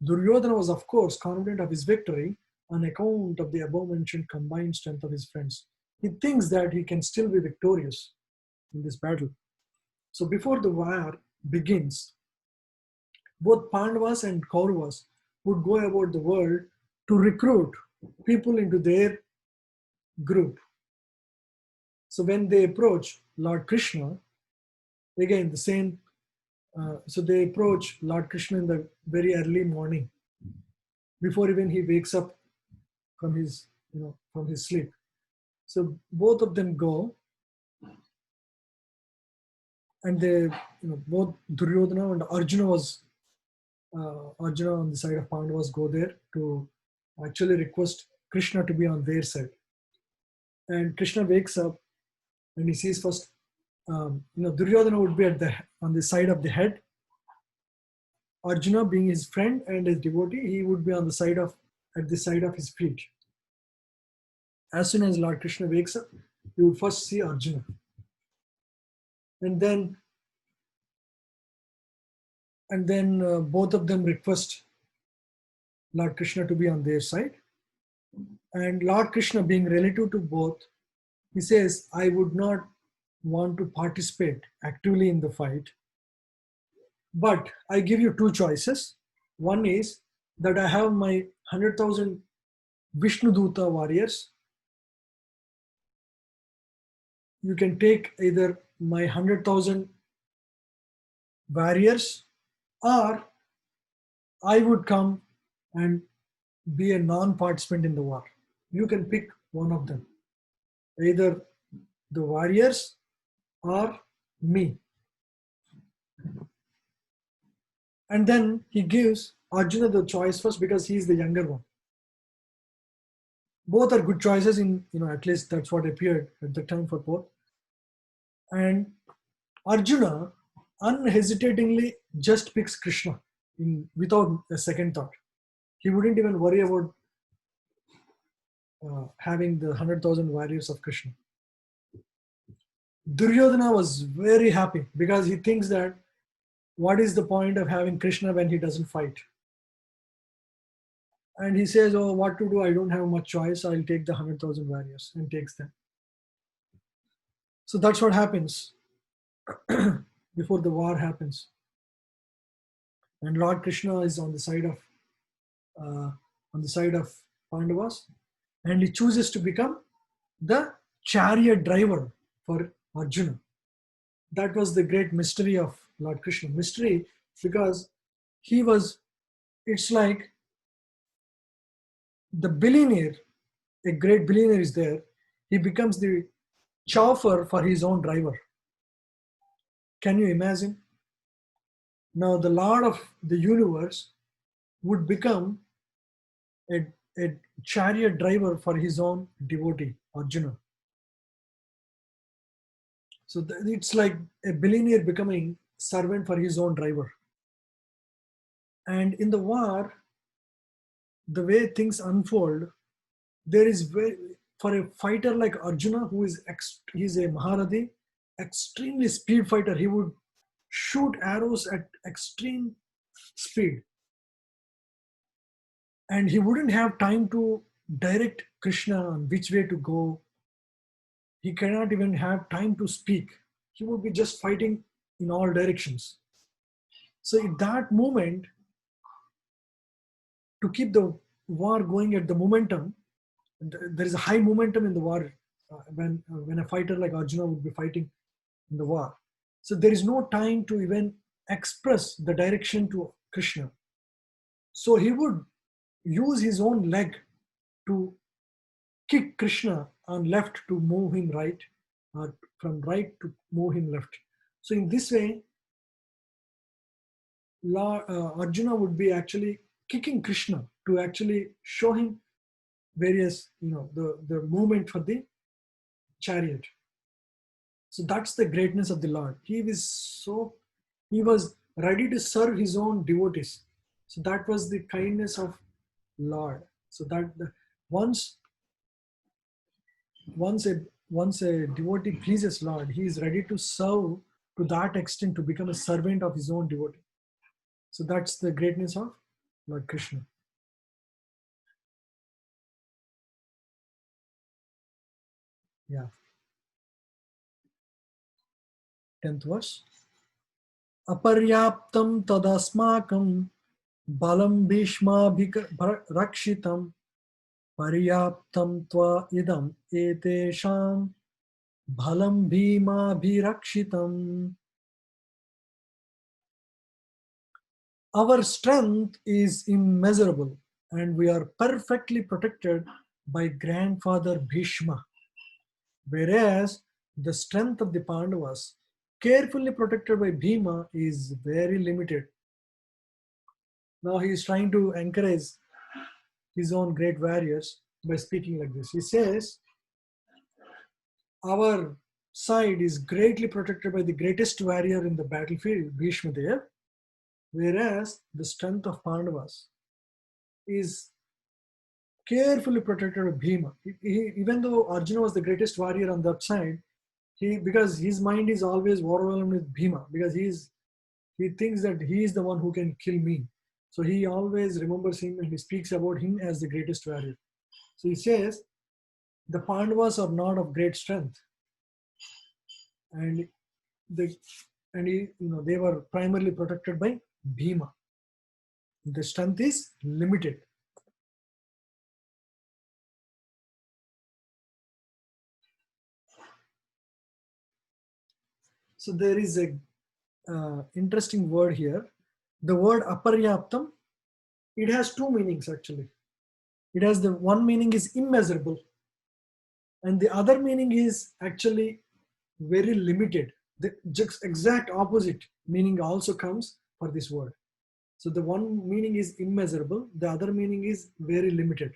Duryodhana was, of course, confident of his victory on account of the above-mentioned combined strength of his friends. He thinks that he can still be victorious in this battle. So before the war begins, both Pandavas and Kauravas would go about the world to recruit people into their group. So when they approach Lord Krishna, again the same, so they approach Lord Krishna in the very early morning, before even he wakes up from his sleep. So both of them go, and they, both Duryodhana and Arjuna on the side of Pandavas go there to actually request Krishna to be on their side. And Krishna wakes up and he sees first, Duryodhana would be on the side of the head. Arjuna, being his friend and his devotee, he would be at the side of his feet. As soon as Lord Krishna wakes up, you would first see Arjuna. And then both of them request Lord Krishna to be on their side. And Lord Krishna, being relative to both, he says, I would not want to participate actively in the fight, but I give you two choices. One is that I have my 100,000 Vishnuduta warriors. You can take either my 100,000 warriors, or I would come and be a non-participant in the war. You can pick one of them, either the warriors or me. And then he gives Arjuna the choice first because he is the younger one. Both are good choices at least that's what appeared at the time for both. And Arjuna unhesitatingly just picks Krishna without a second thought. He wouldn't even worry about having the 100,000 warriors of Krishna. Duryodhana was very happy because he thinks that what is the point of having Krishna when he doesn't fight? And he says, oh, what to do? I don't have much choice. I'll take the 100,000 warriors, and takes them. So that's what happens before the war happens. And Lord Krishna is on the side of Pandavas, and he chooses to become the chariot driver for Arjuna. That was the great mystery of Lord Krishna. Mystery because it's like the billionaire, a great billionaire is there. He becomes the chauffeur for his own driver. Can you imagine? Now the Lord of the universe would become a chariot driver for his own devotee, Arjuna. So it's like a billionaire becoming servant for his own driver. And in the war, the way things unfold, there is for a fighter like Arjuna, he's a Maharati, extremely speed fighter. He would shoot arrows at extreme speed. And he wouldn't have time to direct Krishna on which way to go. He cannot even have time to speak. He would be just fighting in all directions. So in that moment, to keep the war going at the momentum, there is a high momentum in the war when a fighter like Arjuna would be fighting in the war. So there is no time to even express the direction to Krishna. So he would use his own leg to kick Krishna on left to move him right, or from right to move him left. So in this way, Arjuna would be actually kicking Krishna to actually show him various, the movement for the chariot. So that's the greatness of the Lord. He was ready to serve his own devotees. So that was the kindness of Lord. So that once a devotee pleases Lord, he is ready to serve to that extent, to become a servant of his own devotee. So that's the greatness of Lord Krishna. Yeah. 10th verse. Aparyaptam tadasmakam balam bhishmabhirakshitam paryaptam tva idam etesham bhalam bhimabhirakshitam. Our strength is immeasurable, and we are perfectly protected by grandfather Bhishma. whereas the strength of the Pandavas, carefully protected by Bhima, is very limited. Now he is trying to encourage his own great warriors by speaking like this. He says, our side is greatly protected by the greatest warrior in the battlefield, Bhishma Dev, whereas the strength of Pandavas is carefully protected by Bhima. Even though Arjuna was the greatest warrior on that side, because his mind is always overwhelmed with Bhima, because he thinks that he is the one who can kill me. So he always remembers him and he speaks about him as the greatest warrior. So he says, the Pandavas are not of great strength, and they were primarily protected by Bhima. The strength is limited. So there is a interesting word here. The word aparyaptam, it has two meanings actually. It has the one meaning is immeasurable, and the other meaning is actually very limited. The just exact opposite meaning also comes for this word. So the one meaning is immeasurable, the other meaning is very limited.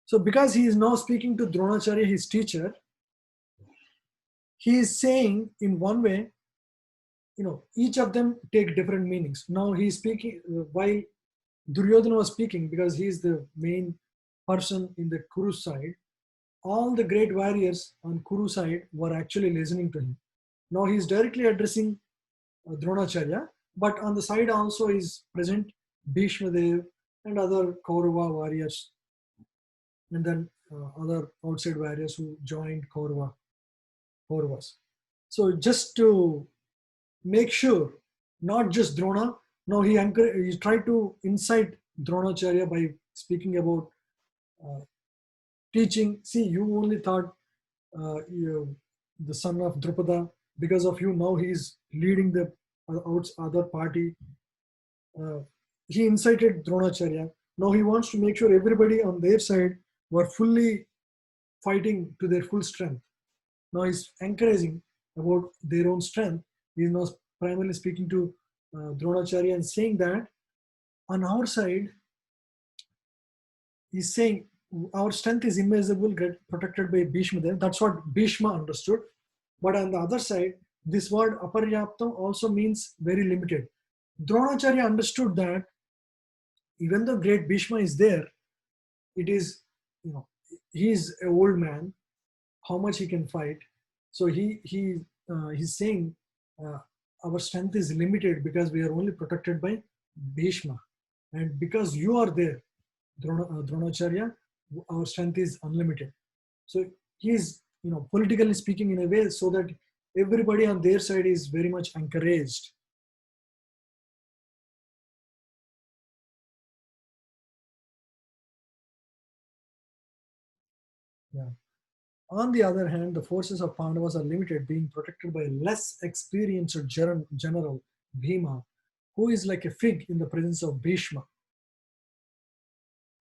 So because he is now speaking to Dronacharya, his teacher, he is saying in one way, each of them take different meanings. Now he is speaking, while Duryodhana was speaking, because he is the main person in the Kuru side, all the great warriors on Kuru side were actually listening to him. Now he is directly addressing Dronacharya, but on the side also is present Bhishma Dev and other Kaurava warriors, and then other outside warriors who joined Kauravas. So just to make sure, not just Drona, now he tried to incite Dronacharya by speaking about teaching. See, you only thought the son of Drupada, because of you now he is leading the other party. He incited Dronacharya. Now he wants to make sure everybody on their side were fully fighting to their full strength. Now he's encouraging about their own strength. He's now primarily speaking to Dronacharya and saying that on our side, he's saying our strength is immeasurable, protected by Bhishma Dev. That's what Bhishma understood. But on the other side, this word aparyaptam also means very limited. Dronacharya understood that even though great Bhishma is there, it is, he's an old man, how much he can fight. So he's saying our strength is limited because we are only protected by Bhishma. And because you are there, Dronacharya, our strength is unlimited. So he's, politically speaking in a way so that everybody on their side is very much encouraged. Yeah. On the other hand, the forces of Pandavas are limited, being protected by less experienced general Bhima, who is like a fig in the presence of Bhishma.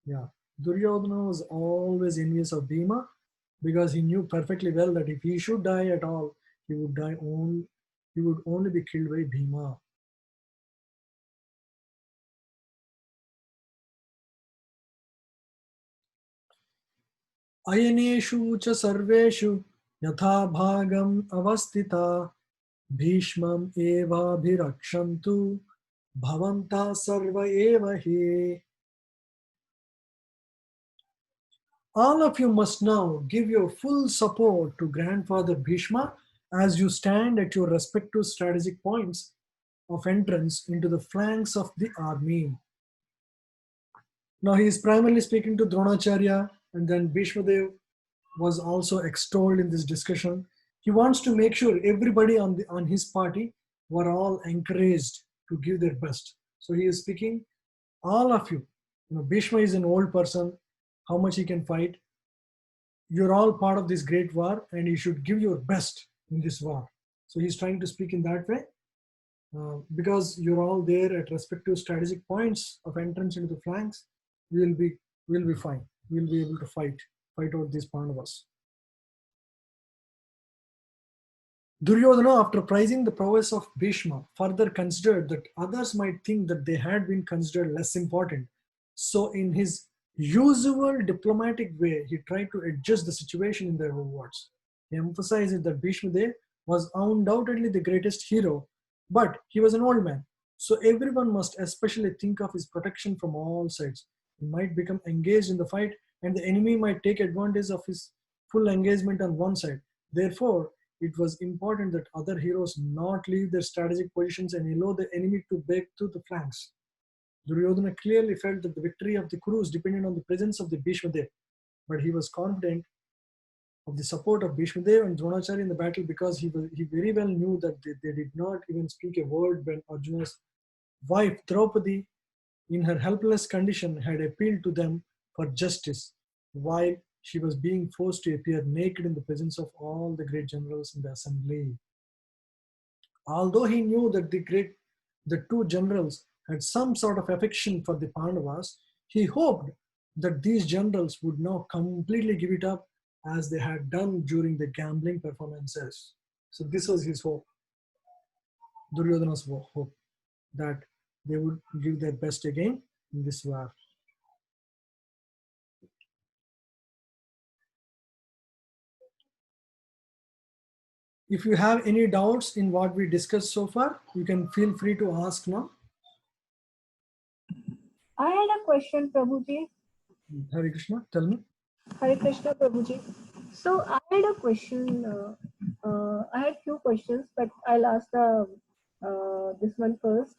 Yeah, Duryodhana was always envious of Bhima because he knew perfectly well that if he should die at all, he would only be killed by Bhima. अयनेषु च सर्वेषु यथा भागम् अवस्थिता भीष्मम् एवाभिरक्षन्तु भवन्तः सर्व एव हि. All of you must now give your full support to Grandfather Bhishma as you stand at your respective strategic points of entrance into the flanks of the army. Now he is primarily speaking to Dronacharya, and then Bhishma Dev was also extolled in this discussion. He wants to make sure everybody on his party were all encouraged to give their best. So he is speaking, all of you. Bhishma is an old person, how much he can fight. You're all part of this great war, and you should give your best in this war. So he's trying to speak in that way. Because you're all there at respective strategic points of entrance into the flanks, we'll be fine. We'll be able to fight out these Pandavas. Duryodhana, after praising the prowess of Bhishma, further considered that others might think that they had been considered less important. So, in his usual diplomatic way, he tried to adjust the situation in their own words. He emphasized that Bhishma Dev was undoubtedly the greatest hero, but he was an old man. So, everyone must especially think of his protection from all sides. He might become engaged in the fight, and the enemy might take advantage of his full engagement on one side. Therefore, it was important that other heroes not leave their strategic positions and allow the enemy to break through the flanks. Duryodhana clearly felt that the victory of the Kurus depended on the presence of the Bhishma Dev, but he was confident of the support of Bhishma Dev and Dronacharya in the battle because he very well knew that they did not even speak a word when Arjuna's wife Draupadi, in her helpless condition, had appealed to them for justice, while she was being forced to appear naked in the presence of all the great generals in the assembly. Although he knew that the two generals had some sort of affection for the Pandavas, he hoped that these generals would now completely give it up as they had done during the gambling performances. So this was his hope, Duryodhana's hope, that they would give their best again in this war. If you have any doubts in what we discussed so far, you can feel free to ask now. I had a question, Prabhuji. Hare Krishna, tell me. Hare Krishna, Prabhuji. So I had a question. I had few questions, but I'll ask this one first.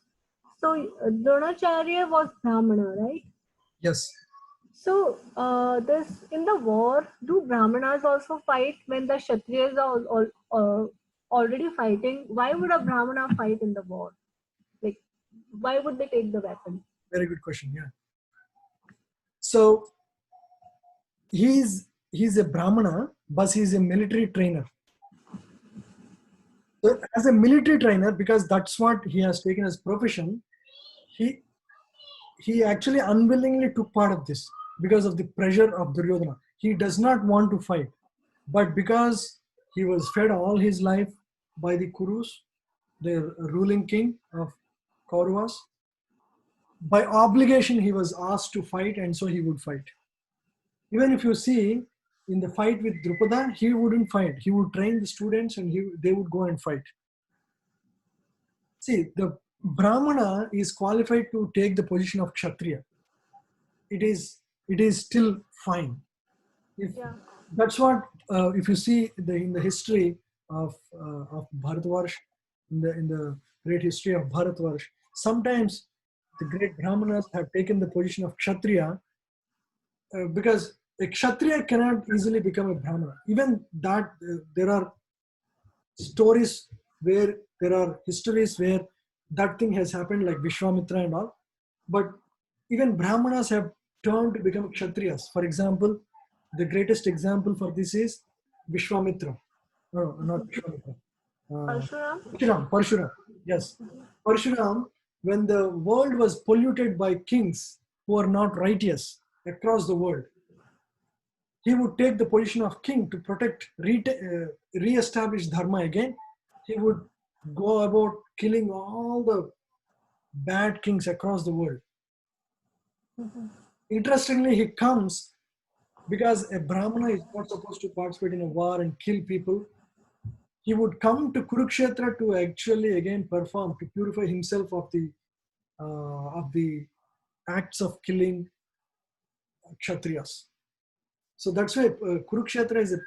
So Dronacharya was Brahmana, right? Yes. So this in the war, do Brahmanas also fight when the Kshatriyas are already fighting? Why would a Brahmana fight in the war? Like, why would they take the weapon? Very good question. Yeah. So he's a Brahmana, but he's a military trainer. So as a military trainer, because that's what he has taken as profession, he actually unwillingly took part of this because of the pressure of Duryodhana. He does not want to fight, but because he was fed all his life by the Kurus, the ruling king of Kauravas, by obligation he was asked to fight, and so he would fight. Even if you see in the fight with Drupada, he wouldn't fight. He would train the students and they would go and fight. See, the Brahmana is qualified to take the position of Kshatriya. It is still fine. If Yeah. that's what if you see in the history of Bharatvarsh, in the great history of Bharatvarsh, sometimes the great Brahmanas have taken the position of Kshatriya because a Kshatriya cannot easily become a Brahmana. Even that there are stories where there are histories where that thing has happened, like Vishwamitra and all. But even Brahmanas have turned to become Kshatriyas. For example, the greatest example for this is Vishwamitra. No, not Vishwamitra. Parshuram? Parshuram. Yes. Parshuram, when the world was polluted by kings who are not righteous across the world, he would take the position of king to protect, re-establish dharma again. He would go about killing all the bad kings across the world. Interestingly, he comes because a Brahmana is not supposed to participate in a war and kill people. He would come to Kurukshetra to actually again perform, to purify himself of the acts of killing Kshatriyas. So that's why Kurukshetra is a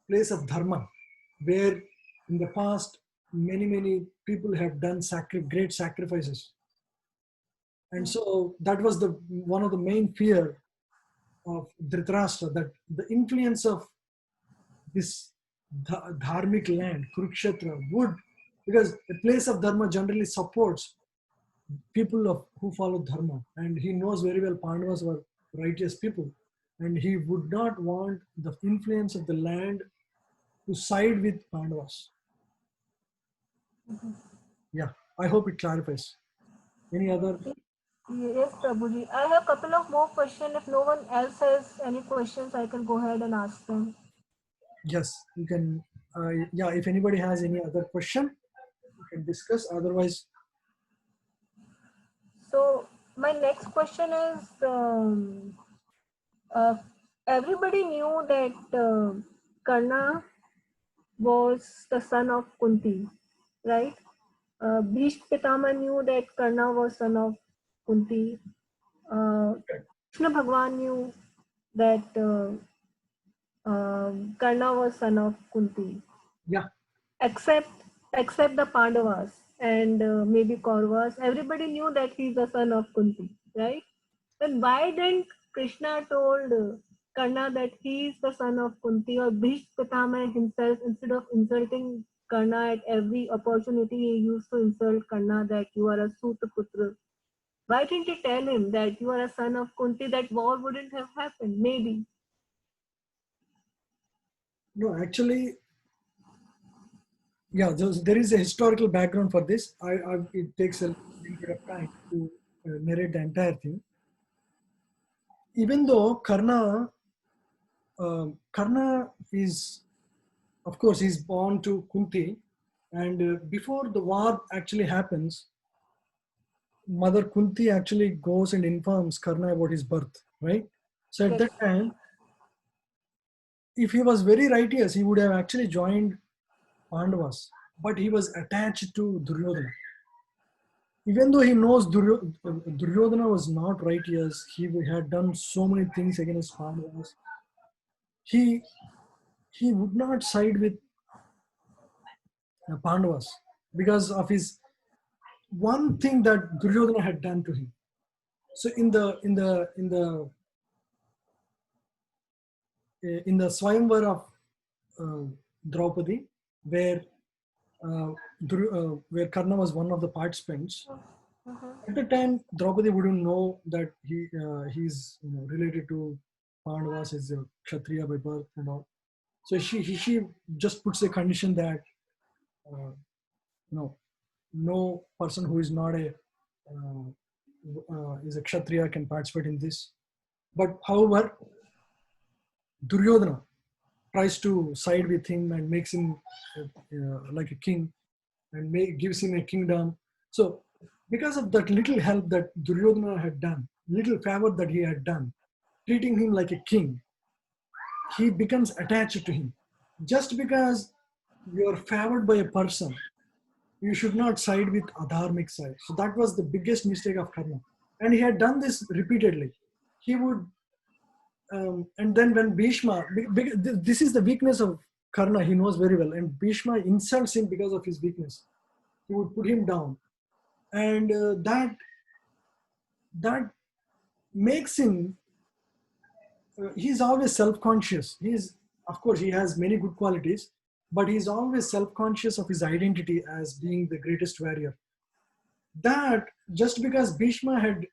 place of dharma, where in the past many people have done great sacrifices, and so that was the one of the main fear of Dhritarashtra, that the influence of this dharmic land, Kurukshetra, would, because a place of dharma generally supports people who follow dharma, and he knows very well Pandavas were righteous people, and he would not want the influence of the land to side with Pandavas. Yeah, I hope it clarifies. Any other? Yes, Prabhuji. I have a couple of more questions. If no one else has any questions, I can go ahead and ask them. Yes, you can. Yeah, if anybody has any other question, we can discuss. Otherwise, So my next question is, uh, everybody knew that Karna was the son of Kunti, right? Bhishma Pitama knew that Karna was son of Kunti. Krishna Bhagwan knew that Karna was son of Kunti, yeah, except except the Pandavas and maybe Kauravas. Everybody knew that he's the son of Kunti, right? Then why didn't Krishna told Karna that he is the son of Kunti, or Bhishma Pitama himself, instead of insulting Karna at every opportunity, he used to insult Karna that you are a Sutaputra. Why didn't he tell him that you are a son of Kunti? That war wouldn't have happened. Maybe. no, actually, yeah, there is a historical background for this. It takes a little bit of time to narrate the entire thing. Even though Karna is, of course, he's born to Kunti, and before the war actually happens, Mother Kunti actually goes and informs Karna about his birth, right? So at Yes. that time, if he was very righteous, he would have actually joined Pandavas, but he was attached to Duryodhana. Even though he knows Duryodhana was not righteous, he had done so many things against Pandavas. He he would not side with Pandavas because of his one thing that Duryodhana had done to him. So in the Swayamvar of Draupadi, where where Karna was one of the participants. At the time, Draupadi wouldn't know that he's related to Pandavas as a Kshatriya by birth and all. So she just puts a condition that uh, no person who is not a is a Kshatriya can participate in this. But however, Duryodhana tries to side with him and makes him like a king and gives him a kingdom. So because of that little help that Duryodhana had done, little favor that he had done, treating him like a king, he becomes attached to him. Just because you are favored by a person, you should not side with adharmic side. So that was the biggest mistake of Karna. And he had done this repeatedly. He would and then when Bhishma, this is the weakness of Karna, he knows very well, and Bhishma insults him because of his weakness. He would put him down, and that makes him. He's always self-conscious. He's, of course, he has many good qualities, but he's always self-conscious of his identity as being the greatest warrior. That just because Bhishma had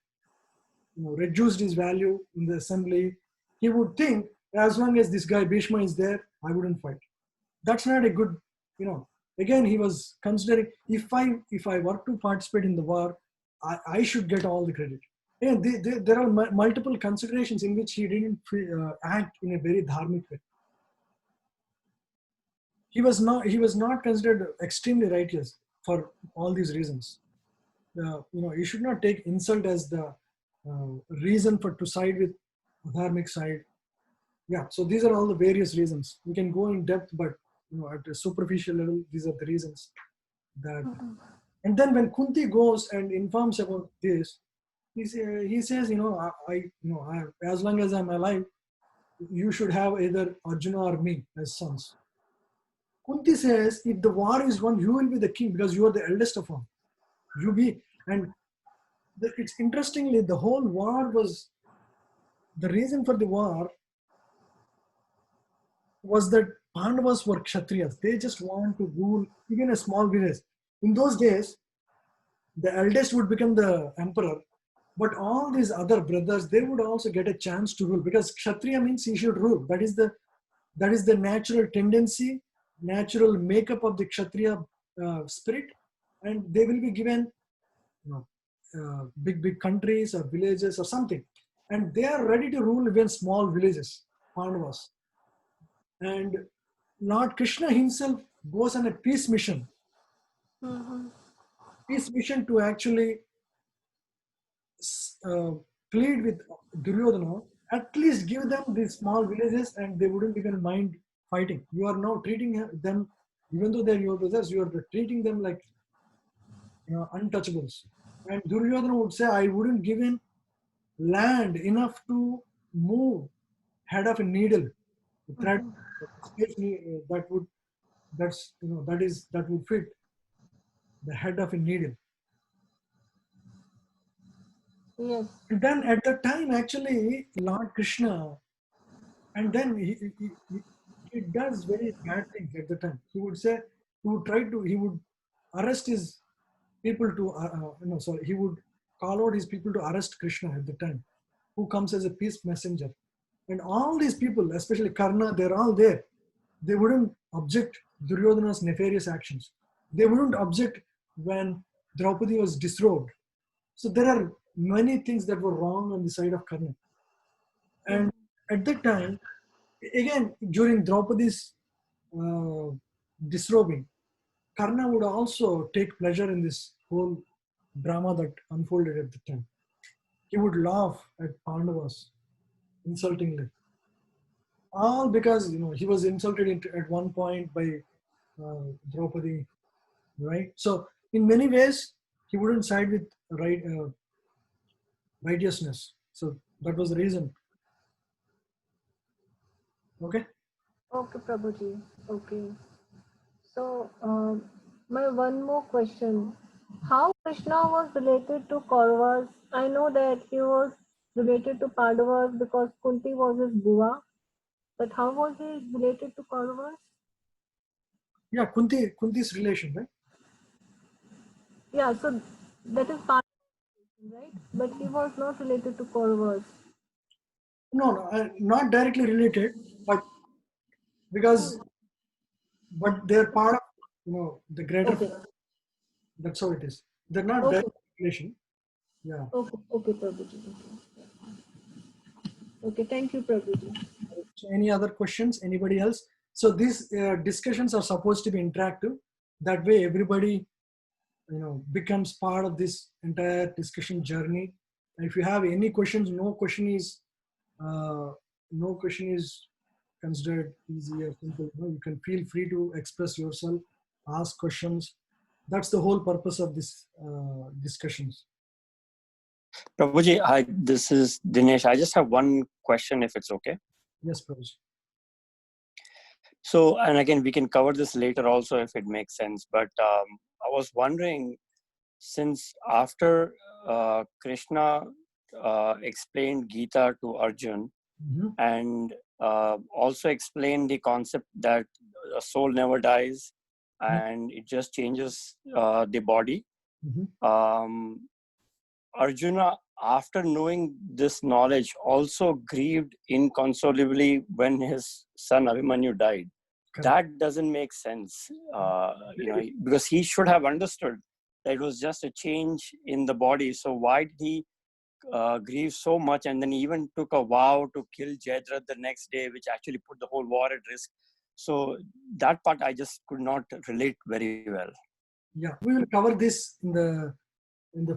reduced his value in the assembly, he would think as long as this guy Bhishma is there, I wouldn't fight. That's not a good, again, he was considering if I were to participate in the war, I should get all the credit. Yeah, there are multiple considerations in which he didn't act in a very dharmic way. He was not considered extremely righteous for all these reasons. You should not take insult as the reason for to side with dharmic side. Yeah, so these are all the various reasons. We can go in depth, but at a superficial level, these are the reasons that. And then when Kunti goes and informs about this, he says, as long as I'm alive, you should have either Arjuna or me as sons. Kunti says, if the war is won, you will be the king because you are the eldest of all. You be, and it's interestingly, the whole war was, the reason for the war was that Pandavas were Kshatriyas. They just want to rule even a small village. In those days, the eldest would become the emperor, but all these other brothers, they would also get a chance to rule because Kshatriya means he should rule. That is the natural tendency, natural makeup of the Kshatriya spirit, and they will be given big countries or villages or something, and they are ready to rule even small villages, Pandavas. And Lord Krishna himself goes on a peace mission to actually plead with Duryodhana, at least give them these small villages and they wouldn't even mind fighting. You are now treating them, even though they're your brothers, you are treating them like untouchables. And Duryodhana would say, I wouldn't give in land enough to move head of a needle, the thread, that would that would fit the head of a needle. Yes. And then at that time, actually, Lord Krishna, and then he does very bad things at the time. He would say, he would arrest his people to, he would call out his people to arrest Krishna at the time, who comes as a peace messenger. And all these people, especially Karna, they're all there. They wouldn't object Duryodhana's nefarious actions. They wouldn't object when Draupadi was disrobed. So there are many things that were wrong on the side of Karna. And at that time, again, during Draupadi's disrobing, Karna would also take pleasure in this whole drama that unfolded at the time. He would laugh at Pandavas insultingly. All because he was insulted at one point by Draupadi, right? So in many ways, he wouldn't side with righteousness. So that was the reason. Okay. Okay, Prabhuji. Okay. So, my one more question. How Krishna was related to Kauravas? I know that he was related to Pandavas because Kunti was his Bua. But how was he related to Kauravas? Yeah, Kunti's relation, right? Yeah, so that is part, right? But he was not related to Kauravas. No, not directly related, but they're part of the greater. Okay. That's how it is. They're not Okay. direct relation. Yeah. Okay, Prabhuji. Okay, thank you, Prabhuji. So any other questions? Anybody else? So these discussions are supposed to be interactive. That way, everybody becomes part of this entire discussion journey. And if you have any questions, no question is considered easy or simple. You can feel free to express yourself, ask questions. That's the whole purpose of this discussions. Prabhuji, this is Dinesh. I just have one question, if it's okay. Yes, Prabhuji. So, and again, we can cover this later also if it makes sense. But I was wondering, since after Krishna explained Gita to Arjun, and also explained the concept that a soul never dies and it just changes the body. Arjuna, after knowing this knowledge, also grieved inconsolably when his son Abhimanyu died. That doesn't make sense, because he should have understood that it was just a change in the body. So why did he grieve so much, and then even took a vow to kill Jayadratha the next day, which actually put the whole war at risk? So that part I just could not relate very well. Yeah, we will cover this in the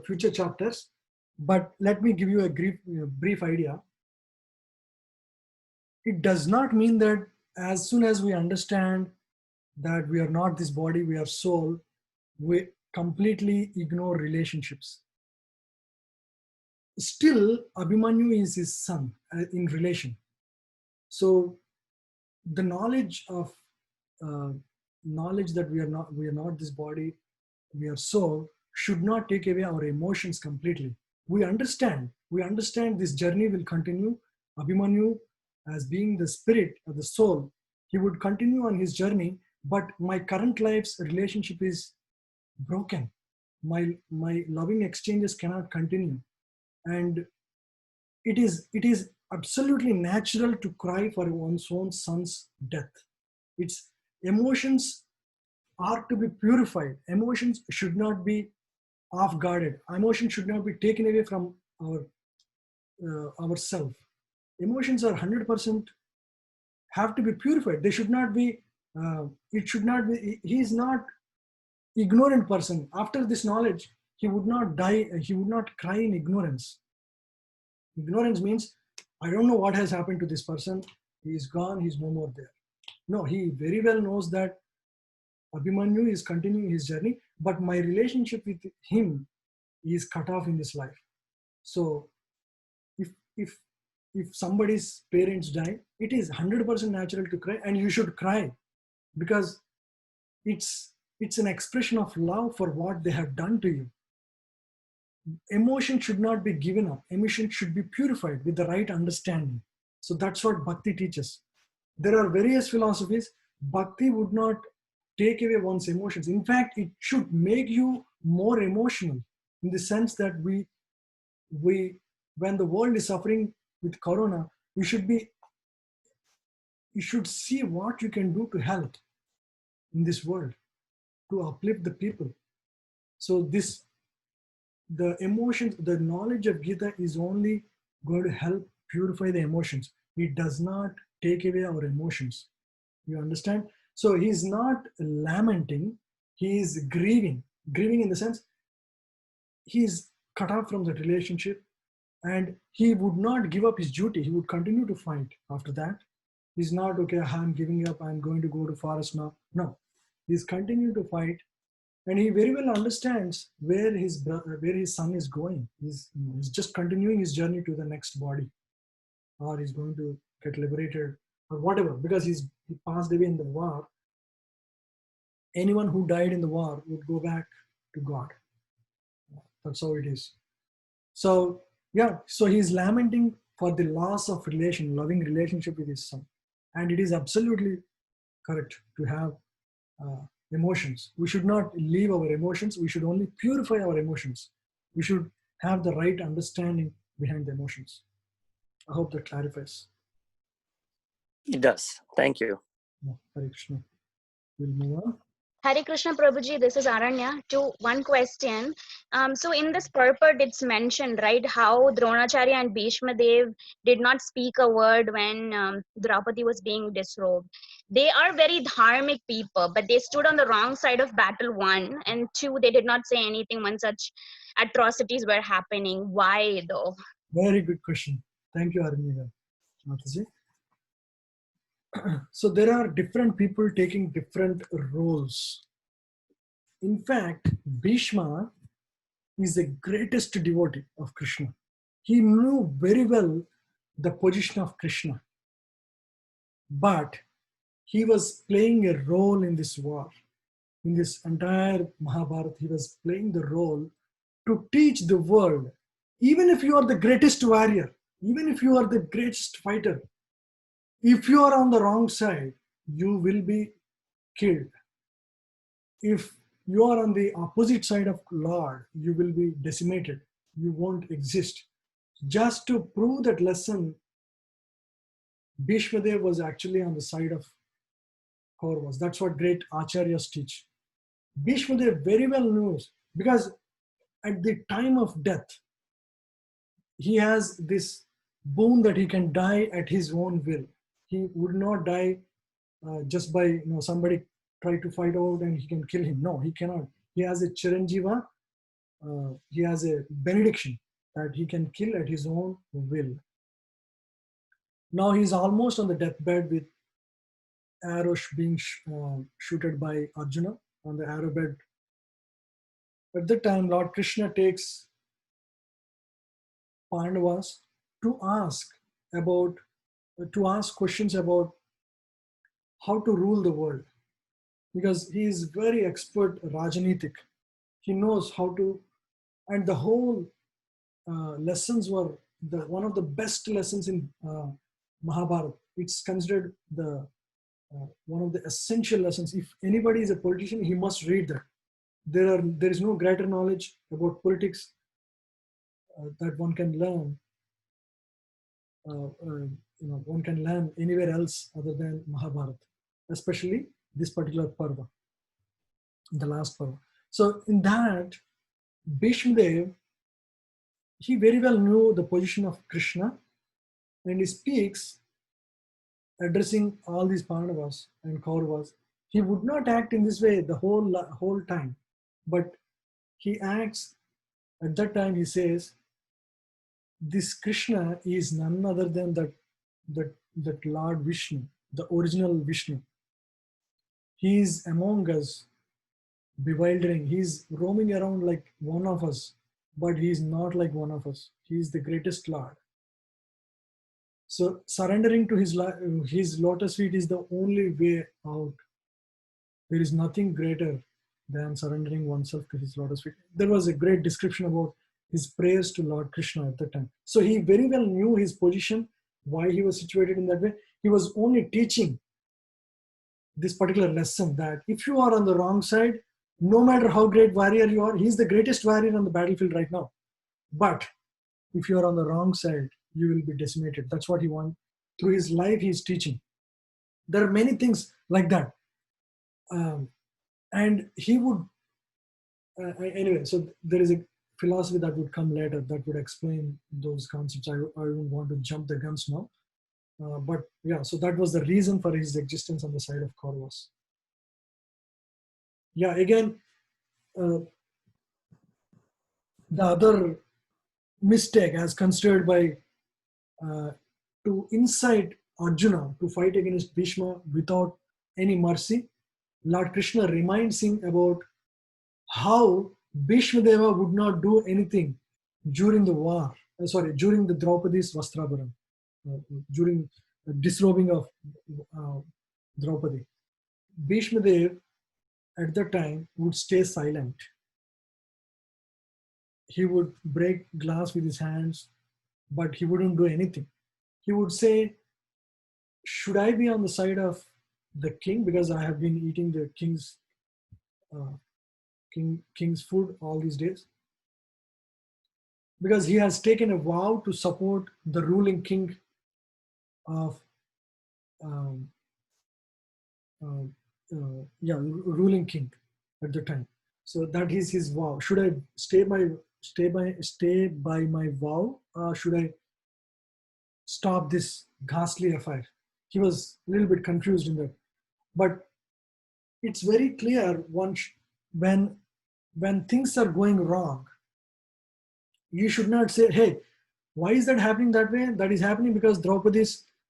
future chapters, but let me give you a brief idea. It does not mean that as soon as we understand that we are not this body, we are soul, we completely ignore relationships. Still, Abhimanyu is his son in relation. So the knowledge that we are not this body, we are soul, should not take away our emotions completely. We understand this journey will continue. Abhimanyu, as being the spirit or the soul, he would continue on his journey, but my current life's relationship is broken. My loving exchanges cannot continue. And it is absolutely natural to cry for one's own son's death. Its emotions are to be purified. Emotions should not be off-guarded. Emotions should not be taken away from ourself. Emotions are 100% have to be purified. They should not be It should not be, he is not ignorant person. After this knowledge, he would not die, he would not cry in ignorance. Ignorance means, I don't know what has happened to this person. He is gone, he's no more there. No, he very well knows that Abhimanyu is continuing his journey, but my relationship with him is cut off in this life. So if somebody's parents die, it is 100% natural to cry, and you should cry, because it's an expression of love for what they have done to you. Emotion should not be given up. Emotion should be purified with the right understanding. So that's what Bhakti teaches. There are various philosophies. Bhakti would not take away one's emotions. In fact, it should make you more emotional, in the sense that we when the world is suffering with corona, you should see what you can do to help in this world, to uplift the people. So the emotions, the knowledge of Gita is only going to help purify the emotions. It does not take away our emotions. You understand? So he is not lamenting, he is grieving. Grieving in the sense, he is cut off from that relationship, and he would not give up his duty. He would continue to fight after that. He's not, okay, I'm giving up, I'm going to go to forest now. No, he's continuing to fight, and he very well understands where his son is going. He's just continuing his journey to the next body, or he's going to get liberated or whatever, because he passed away in the war. Anyone who died in the war would go back to God. That's how it is. So yeah, so he's lamenting for the loss of loving relationship with his son. And it is absolutely correct to have emotions. We should not leave our emotions. We should only purify our emotions. We should have the right understanding behind the emotions. I hope that clarifies. It does. Thank you. Hare Krishna. We'll move on. Hare Krishna Prabhuji, this is Aranya. To one question. So in this purport, it's mentioned, right, how Dronacharya and Bhishma Dev did not speak a word when Draupadi was being disrobed. They are very dharmic people, but they stood on the wrong side of battle, one. And two, they did not say anything when such atrocities were happening. Why though? Very good question. Thank you, Aranya. Mataji. So there are different people taking different roles. In fact, Bhishma is the greatest devotee of Krishna. He knew very well the position of Krishna, but he was playing a role in this war. In this entire Mahabharata, he was playing the role to teach the world, even if you are the greatest warrior, even if you are the greatest fighter, if you are on the wrong side, you will be killed. If you are on the opposite side of Lord, you will be decimated. You won't exist. Just to prove that lesson, Bhishma Dev was actually on the side of Kauravas. That's what great acharyas teach. Bhishma Dev very well knows, because at the time of death, he has this boon that he can die at his own will. He would not die just by somebody try to fight out and he can kill him. No, he cannot. He has a Chiranjiva, he has a benediction that he can kill at his own will. Now he's almost on the deathbed with arrows being shooted by Arjuna on the arrow bed. At that time, Lord Krishna takes Pandavas to ask questions about how to rule the world, because he is very expert Rajanitik. He knows how to, and the whole lessons were one of the best lessons in Mahabharata. It's considered one of the essential lessons. If anybody is a politician, he must read that. There is no greater knowledge about politics that one can learn. One can learn anywhere else other than Mahabharata, especially this particular parva, the last parva. So in that, Bhishma Dev, he very well knew the position of Krishna, and he speaks addressing all these Pandavas and Kauravas. He would not act in this way the whole time, but he acts at that time. He says, this Krishna is none other than that Lord Vishnu, the original Vishnu. He is among us, bewildering. He's roaming around like one of us, but he's not like one of us. He is the greatest Lord. So surrendering to his lotus feet is the only way out. There is nothing greater than surrendering oneself to his lotus feet. There was a great description about his prayers to Lord Krishna at that time. So he very well knew his position, why he was situated in that way. He was only teaching this particular lesson that if you are on the wrong side, no matter how great warrior you are, he's the greatest warrior on the battlefield right now. But if you are on the wrong side, you will be decimated. That's what he wants. Through his life, he's teaching. There are many things like that. And he would, anyway, so there is a philosophy that would come later that would explain those concepts. I don't want to jump the guns now. But yeah, so that was the reason for his existence on the side of Kauravas. Yeah, again, the other mistake as considered by to incite Arjuna to fight against Bhishma without any mercy, Lord Krishna reminds him about how Bhishma Deva would not do anything during the war, during the Draupadi's Vastrabharan, during the disrobing of Draupadi. Bhishma Dev at that time would stay silent. He would break glass with his hands, but he wouldn't do anything. He would say, should I be on the side of the king because I have been eating the king's food all these days? Because he has taken a vow to support the ruling king of ruling king at the time. So that is his vow. Should I stay by my vow, or should I stop this ghastly affair? He was a little bit confused in that. But it's very clear when things are going wrong, you should not say, hey, why is that happening that way? That is happening because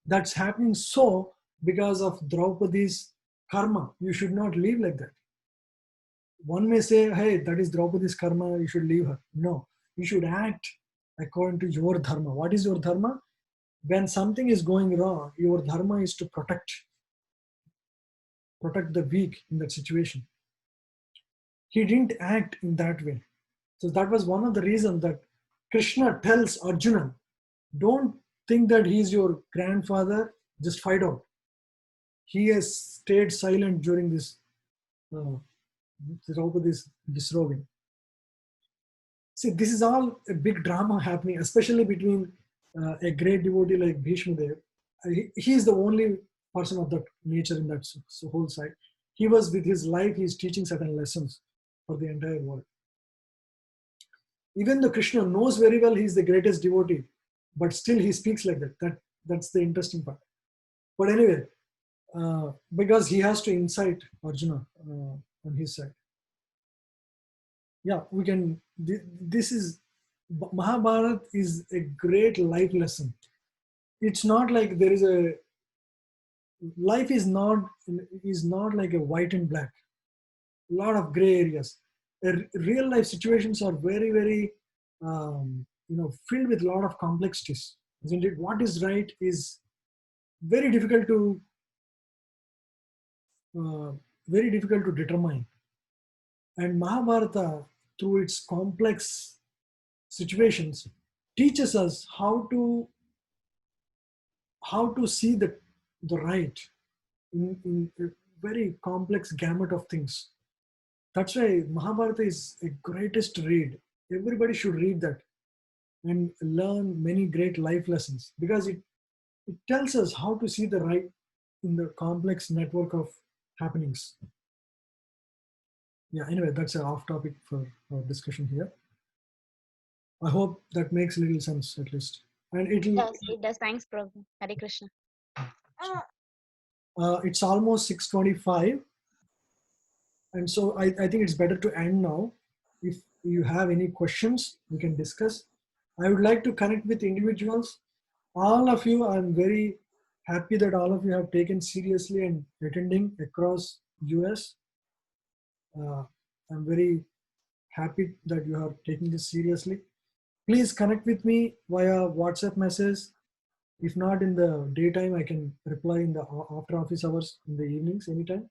that's happening so because of Draupadi's karma. You should not live like that. One may say, hey, that is Draupadi's karma, you should leave her. No, you should act according to your dharma. What is your dharma? When something is going wrong, your dharma is to protect the weak in that situation. He didn't act in that way. So that was one of the reasons that Krishna tells Arjuna, don't think that he's your grandfather, just fight out. He has stayed silent during this disrobing. See, this is all a big drama happening, especially between a great devotee like Bhishma Dev. He is the only person of that nature in that whole side. He was, with his life, he is teaching certain lessons for the entire world. Even though Krishna knows very well he is the greatest devotee, but still he speaks like that. That's the interesting part. But anyway, because he has to incite Arjuna on his side. Yeah, we can. This is Mahabharata is a great life lesson. It's not like there is a life is not like a white and black. A lot of gray areas. Real life situations are very, very filled with a lot of complexities. Isn't it? What is right is very difficult to determine. And Mahabharata, through its complex situations, teaches us how to see the right in a very complex gamut of things. That's why Mahabharata is a greatest read. Everybody should read that and learn many great life lessons, because it tells us how to see the right in the complex network of happenings. Yeah, anyway, that's an off topic for our discussion here. I hope that makes a little sense at least. And Yes, it does. Thanks, Prabhu. Hare Krishna. It's almost 6:25. And so I think it's better to end now. If you have any questions, we can discuss. I would like to connect with individuals. All of you, I'm very happy that all of you have taken seriously and attending across US. I'm very happy that you are taking this seriously. Please connect with me via WhatsApp message. If not in the daytime, I can reply in the after office hours, in the evenings, anytime.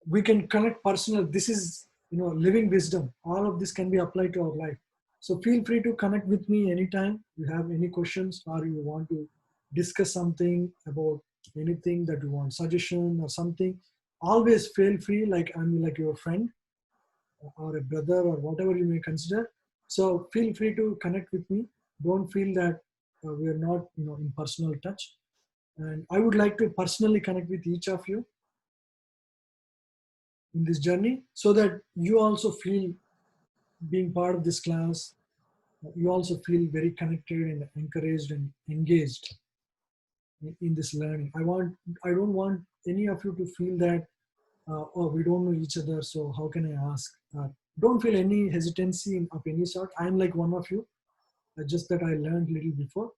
We can connect personal. This is, living wisdom. All of this can be applied to our life. So feel free to connect with me anytime you have any questions or you want to discuss something about anything that you want, suggestion or something. Always feel free, like I'm like your friend or a brother or whatever you may consider. So feel free to connect with me. Don't feel that we are not, in personal touch. And I would like to personally connect with each of you in this journey so that you also feel being part of this class. You also feel very connected and encouraged and engaged in this learning. I don't want any of you to feel that, oh, we don't know each other, so how can I ask? Don't feel any hesitancy of any sort. I'm like one of you, just that I learned little before.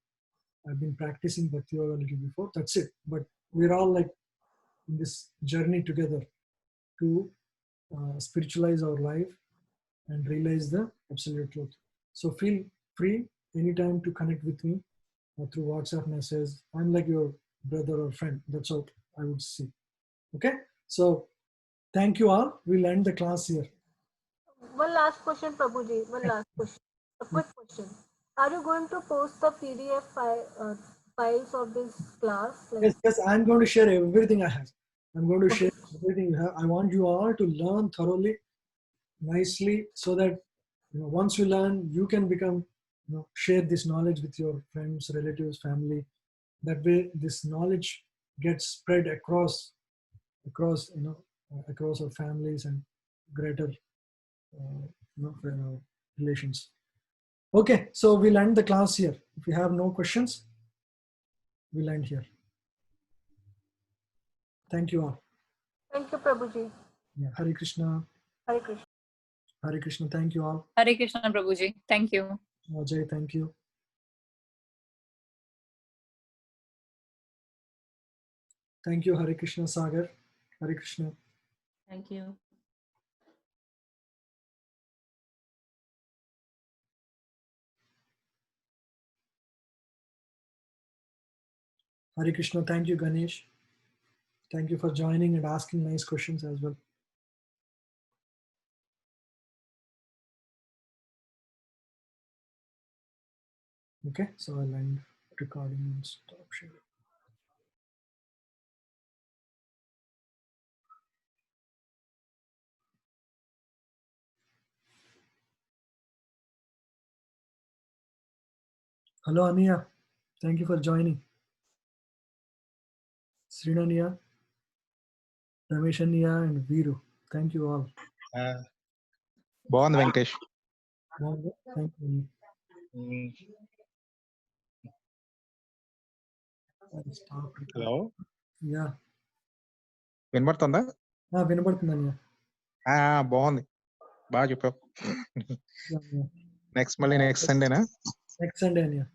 I've been practicing Bhakti Yoga a little before, that's it. But we're all like in this journey together to spiritualize our life and realize the absolute truth. So feel free anytime to connect with me through WhatsApp message. I'm like your brother or friend. That's how I would see. Okay. So thank you all. We'll end the class here. One last question, Prabhuji. One last question. A quick question. Are you going to post the PDF files of this class? Yes, I'm going to share everything I have. I'm going to share everything you have. I want you all to learn thoroughly, nicely, so that once you learn, you can become, share this knowledge with your friends, relatives, family. That way, this knowledge gets spread across our families and greater, relations. Okay, so we'll end the class here. If you have no questions, we'll end here. Thank you all. Thank you, Prabhuji. Yeah, Hare Krishna. Hare Krishna. Hare Krishna. Thank you all. Hare Krishna, Prabhuji. Thank you. Ajay, thank you. Thank you, Hare Krishna Sagar. Hare Krishna. Thank you. Hare Krishna. Thank you, Ganesh. Thank you for joining and asking nice questions as well. Okay, so I'll end recording and stop sharing. Hello, Ania. Thank you for joining. Srinania, Rameshania, and Viru. Thank you all. బాగుంది Venkatesh. Thank you. Stop recording. Hello, Yeah. వినపడుతుందా? వినపడుతుంది అన్నయ్య. బాగుంది, బాగా చెప్పావు. Yeah. Next మళ్ళీ next సండేనా? Next Sunday అన్నయ్య.